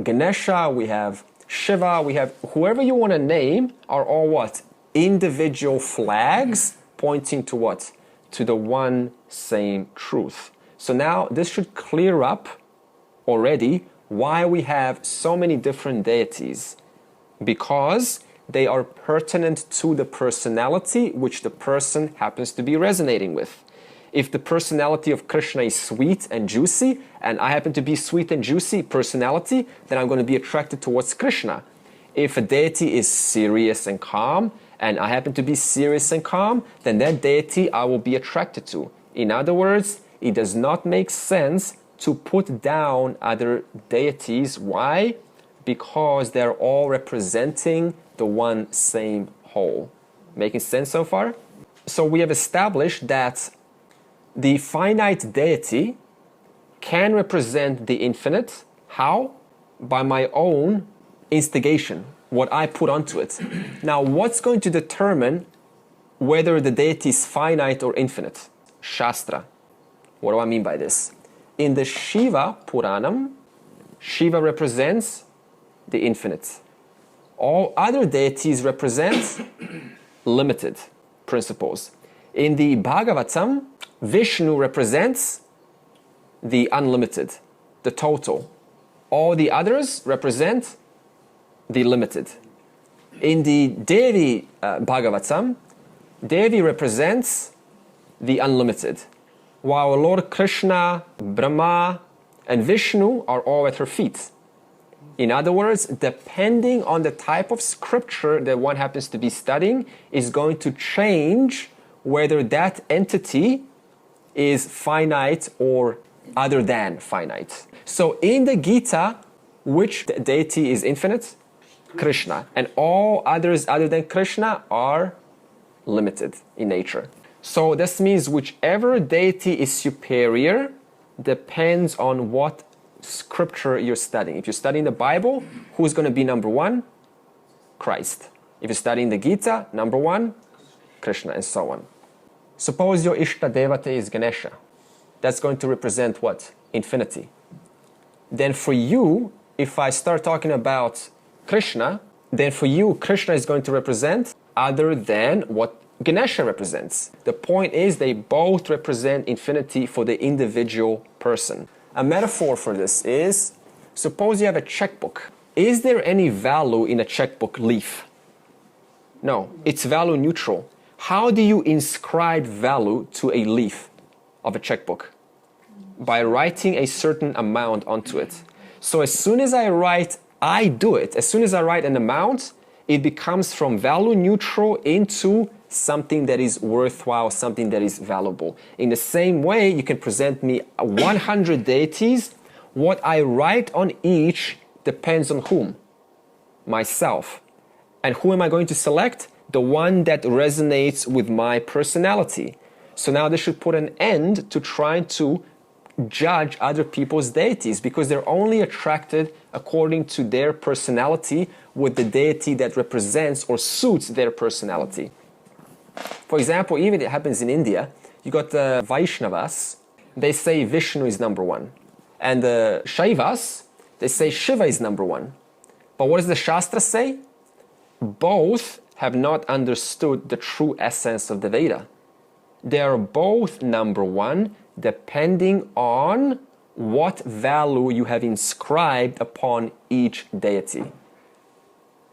A: Ganesha, we have Shiva, we have whoever you want to name are all what? Individual flags pointing to what? To the one same truth. So now this should clear up already why we have so many different deities. Because they are pertinent to the personality which the person happens to be resonating with. If the personality of Krishna is sweet and juicy, and I happen to be sweet and juicy personality, then I'm going to be attracted towards Krishna. If a deity is serious and calm, and I happen to be serious and calm, then that deity I will be attracted to. In other words, it does not make sense to put down other deities. Why? Because they're all representing the one same whole. Making sense so far? So we have established that the finite deity can represent the infinite. How? By my own instigation, what I put onto it. Now, what's going to determine whether the deity is finite or infinite? Shastra. What do I mean by this? In the Shiva Puranam, Shiva represents the infinite. All other deities represent limited principles. In the Bhagavatam, Vishnu represents the unlimited, the total. All the others represent the limited. In the Devi Bhagavatam, Devi represents the unlimited, while Lord Krishna, Brahma, and Vishnu are all at her feet. In other words, depending on the type of scripture that one happens to be studying is going to change whether that entity is finite or other than finite. So in the Gita, which deity is infinite? Krishna. And all others other than Krishna are limited in nature. So this means whichever deity is superior depends on what scripture you're studying. If you're studying the Bible, who's going to be number one? Christ. If you're studying the Gita, number one, Krishna, and so on. Suppose your Ishta Devata is Ganesha. That's going to represent what? Infinity. Then for you, if I start talking about Krishna, then for you, Krishna is going to represent other than what Ganesha represents. The point is they both represent infinity for the individual person. A metaphor for this is, suppose you have a checkbook. Is there any value in a checkbook leaf? No, it's value neutral. How do you inscribe value to a leaf of a checkbook? By writing a certain amount onto it. So as soon as I write, I do it. As soon as I write an amount, it becomes from value neutral into something that is worthwhile, something that is valuable. In the same way, you can present me 100 deities. What I write on each depends on whom? Myself. And who am I going to select? The one that resonates with my personality. So now this should put an end to trying to judge other people's deities, because they're only attracted according to their personality with the deity that represents or suits their personality. For example, even it happens in India, you got the Vaishnavas, they say Vishnu is number one. And the Shaivas, they say Shiva is number one. But what does the Shastra say? Both have not understood the true essence of the Veda. They are both number one, depending on what value you have inscribed upon each deity.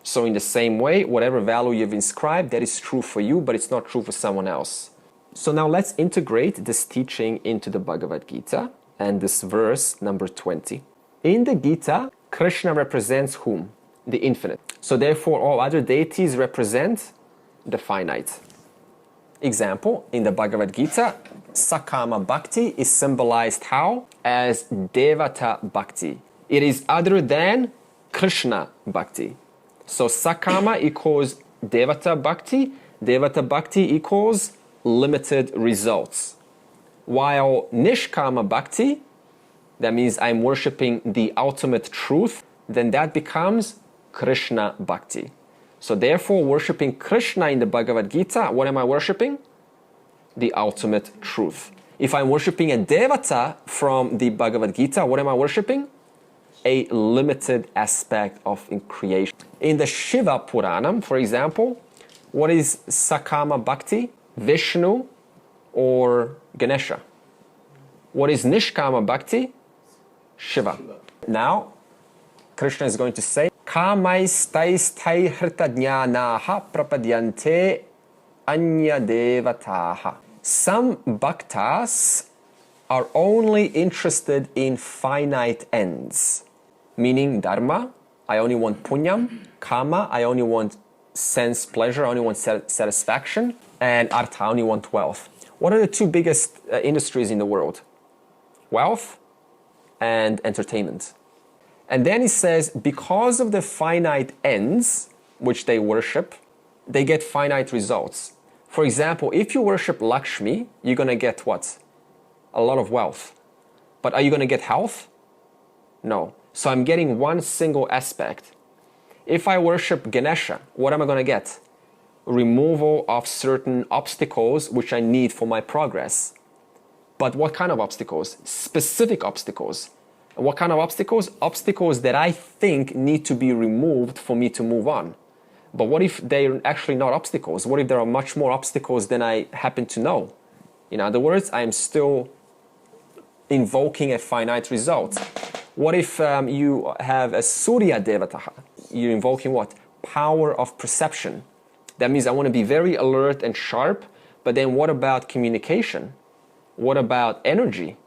A: So in the same way, whatever value you've inscribed, that is true for you, but it's not true for someone else. So now let's integrate this teaching into the Bhagavad Gita and this verse number 20. In the Gita, Krishna represents whom? The infinite. So therefore, all other deities represent the finite. Example, in the Bhagavad Gita, Sakama Bhakti is symbolized how? As Devata Bhakti. It is other than Krishna Bhakti. So Sakama equals Devata Bhakti. Devata Bhakti equals limited results. While Nishkama Bhakti, that means I'm worshipping the ultimate truth, then that becomes Krishna Bhakti. So therefore, worshipping Krishna in the Bhagavad Gita, what am I worshipping? The ultimate truth. If I'm worshipping a Devata from the Bhagavad Gita, what am I worshipping? A limited aspect of creation. In the Shiva Puranam, for example, what is Sakama Bhakti? Vishnu or Ganesha? What is Nishkama Bhakti? Shiva. Now, Krishna is going to say, Kamaistai hrita jnanaha prapadyante anya devataha. Some bhaktas are only interested in finite ends, meaning dharma, I only want punyam, kama, I only want sense pleasure, I only want satisfaction, and artha, I only want wealth. What are the two biggest industries in the world? Wealth and entertainment. And then he says, because of the finite ends which they worship, they get finite results. For example, if you worship Lakshmi, you're going to get what? A lot of wealth. But are you going to get health? No. So I'm getting one single aspect. If I worship Ganesha, what am I going to get? Removal of certain obstacles which I need for my progress. But what kind of obstacles? Specific obstacles. What kind of obstacles? Obstacles that I think need to be removed for me to move on. But what if they're actually not obstacles? What if there are much more obstacles than I happen to know? In other words, I am still invoking a finite result. What if you have a Surya Devataha? You're invoking what? Power of perception. That means I want to be very alert and sharp, but then what about communication? What about energy?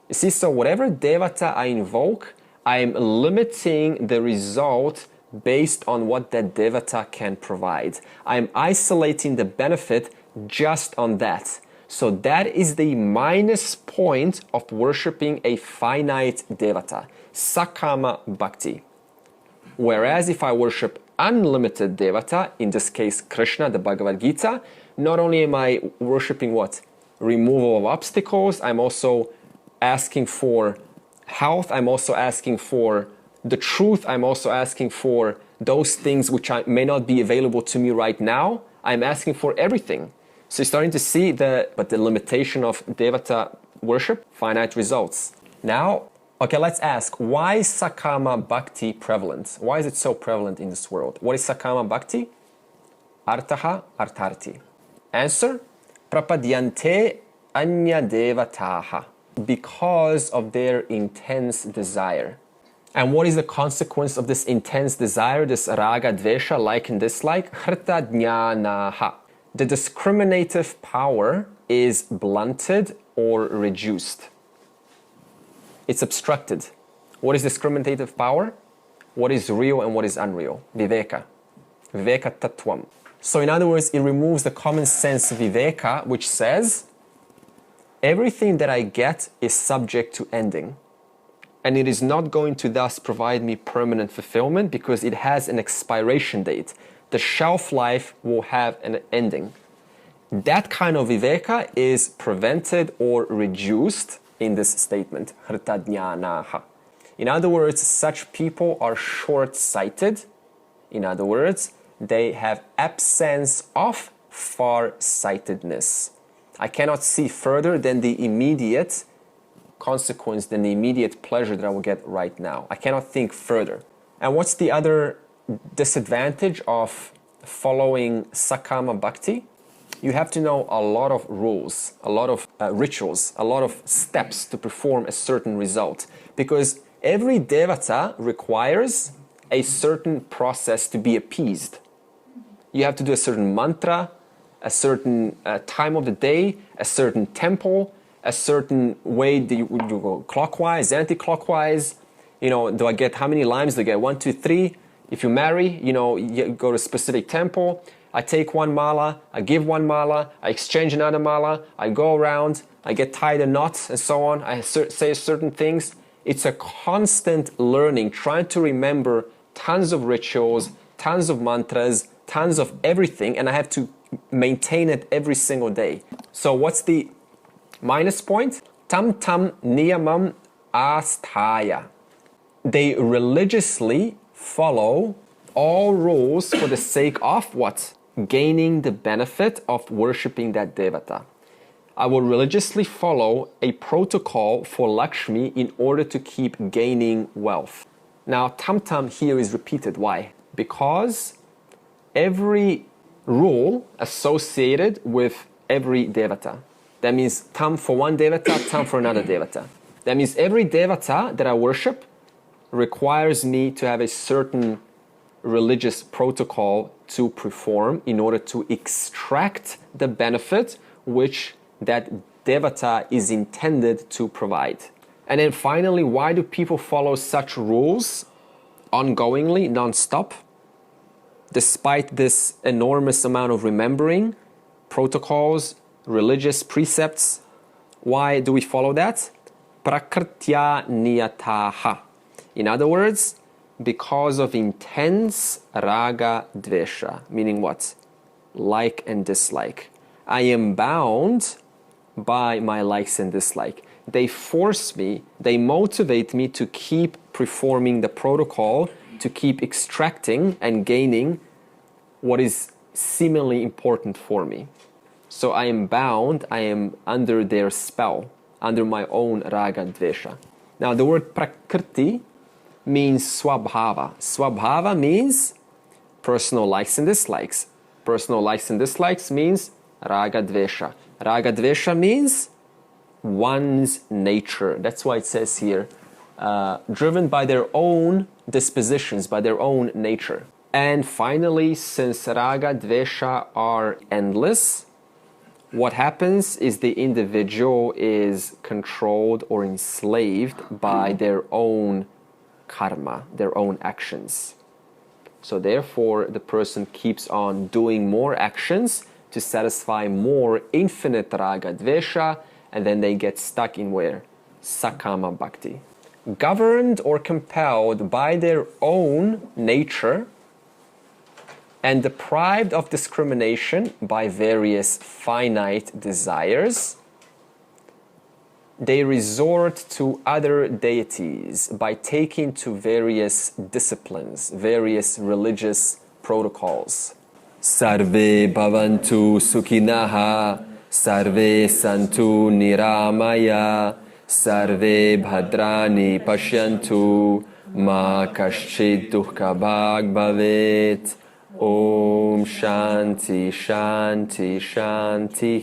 A: You see, so whatever Devata I invoke, I'm limiting the result based on what that Devata can provide. I'm isolating the benefit just on that. So that is the minus point of worshipping a finite Devata, Sakama Bhakti. Whereas if I worship unlimited Devata, in this case Krishna, the Bhagavad Gita, not only am I worshipping what? Removal of obstacles, I'm also asking for health, I'm also asking for the truth, I'm also asking for those things which may not be available to me right now. I'm asking for everything. So you're starting to see the limitation of Devata worship, finite results. Now, okay, let's ask, why is Sakama Bhakti prevalent? Why is it so prevalent in this world? What is Sakama Bhakti? Artaha Artarti. Answer, Prapadyante Anya Devataha. Because of their intense desire. And what is the consequence of this intense desire, this raga, dvesha, like and dislike? Hrita jnanaha. The discriminative power is blunted or reduced. It's obstructed. What is discriminative power? What is real and what is unreal? Viveka. Viveka tattvam. So in other words, it removes the common sense viveka, which says, everything that I get is subject to ending. And it is not going to thus provide me permanent fulfillment because it has an expiration date. The shelf life will have an ending. That kind of viveka is prevented or reduced in this statement. Hrita jnanaha. In other words, such people are short-sighted. In other words, they have absence of far-sightedness. I cannot see further than the immediate consequence, than the immediate pleasure that I will get right now. I cannot think further. And what's the other disadvantage of following Sakama Bhakti? You have to know a lot of rules, a lot of rituals, a lot of steps to perform a certain result. Because every Devata requires a certain process to be appeased. You have to do a certain mantra, a certain time of the day, a certain temple, a certain way that you go clockwise, anti-clockwise. You know, do I get how many limes? Do I get 1, 2, 3? If you marry, you know, you go to a specific temple. I take one mala, I give one mala, I exchange another mala, I go around, I get tied in knots and so on, I say certain things. It's a constant learning, trying to remember tons of rituals, tons of mantras, tons of everything, and I have to maintain it every single day. So what's the minus point? Tam tam niyamam asthaya. They religiously follow all rules for the sake of what? Gaining the benefit of worshipping that devata. I will religiously follow a protocol for Lakshmi in order to keep gaining wealth. Now, tam tam here is repeated. Why? Because every rule associated with every devata. That means tam for one devata, tam for another devata. That means every devata that I worship requires me to have a certain religious protocol to perform in order to extract the benefit which that devata is intended to provide. And then finally, why do people follow such rules ongoingly, non-stop? Despite this enormous amount of remembering, protocols, religious precepts, why do we follow that? Prakritya niyataha. In other words, because of intense raga dvesha, meaning what? Like and dislike. I am bound by my likes and dislikes. They force me, they motivate me to keep performing the protocol, to keep extracting and gaining what is seemingly important for me. So I am bound, I am under their spell, under my own raga dvesha. Now the word prakriti means swabhava. Swabhava means personal likes and dislikes. Personal likes and dislikes means raga dvesha. Raga dvesha means one's nature. That's why it says here, driven by their own dispositions, by their own nature. And finally, since raga dvesha are endless, what happens is the individual is controlled or enslaved by their own karma, their own actions. So therefore, the person keeps on doing more actions to satisfy more infinite raga dvesha, and then they get stuck in where? Sakama bhakti. Governed or compelled by their own nature and deprived of discrimination by various finite desires, they resort to other deities by taking to various disciplines, various religious protocols. Sarve bhavantu sukhinaha, sarve santu niramaya, sarve bhadrani pashyantu, ma kaschid dukkha bhag bhavet. Om Shanti Shanti Shanti.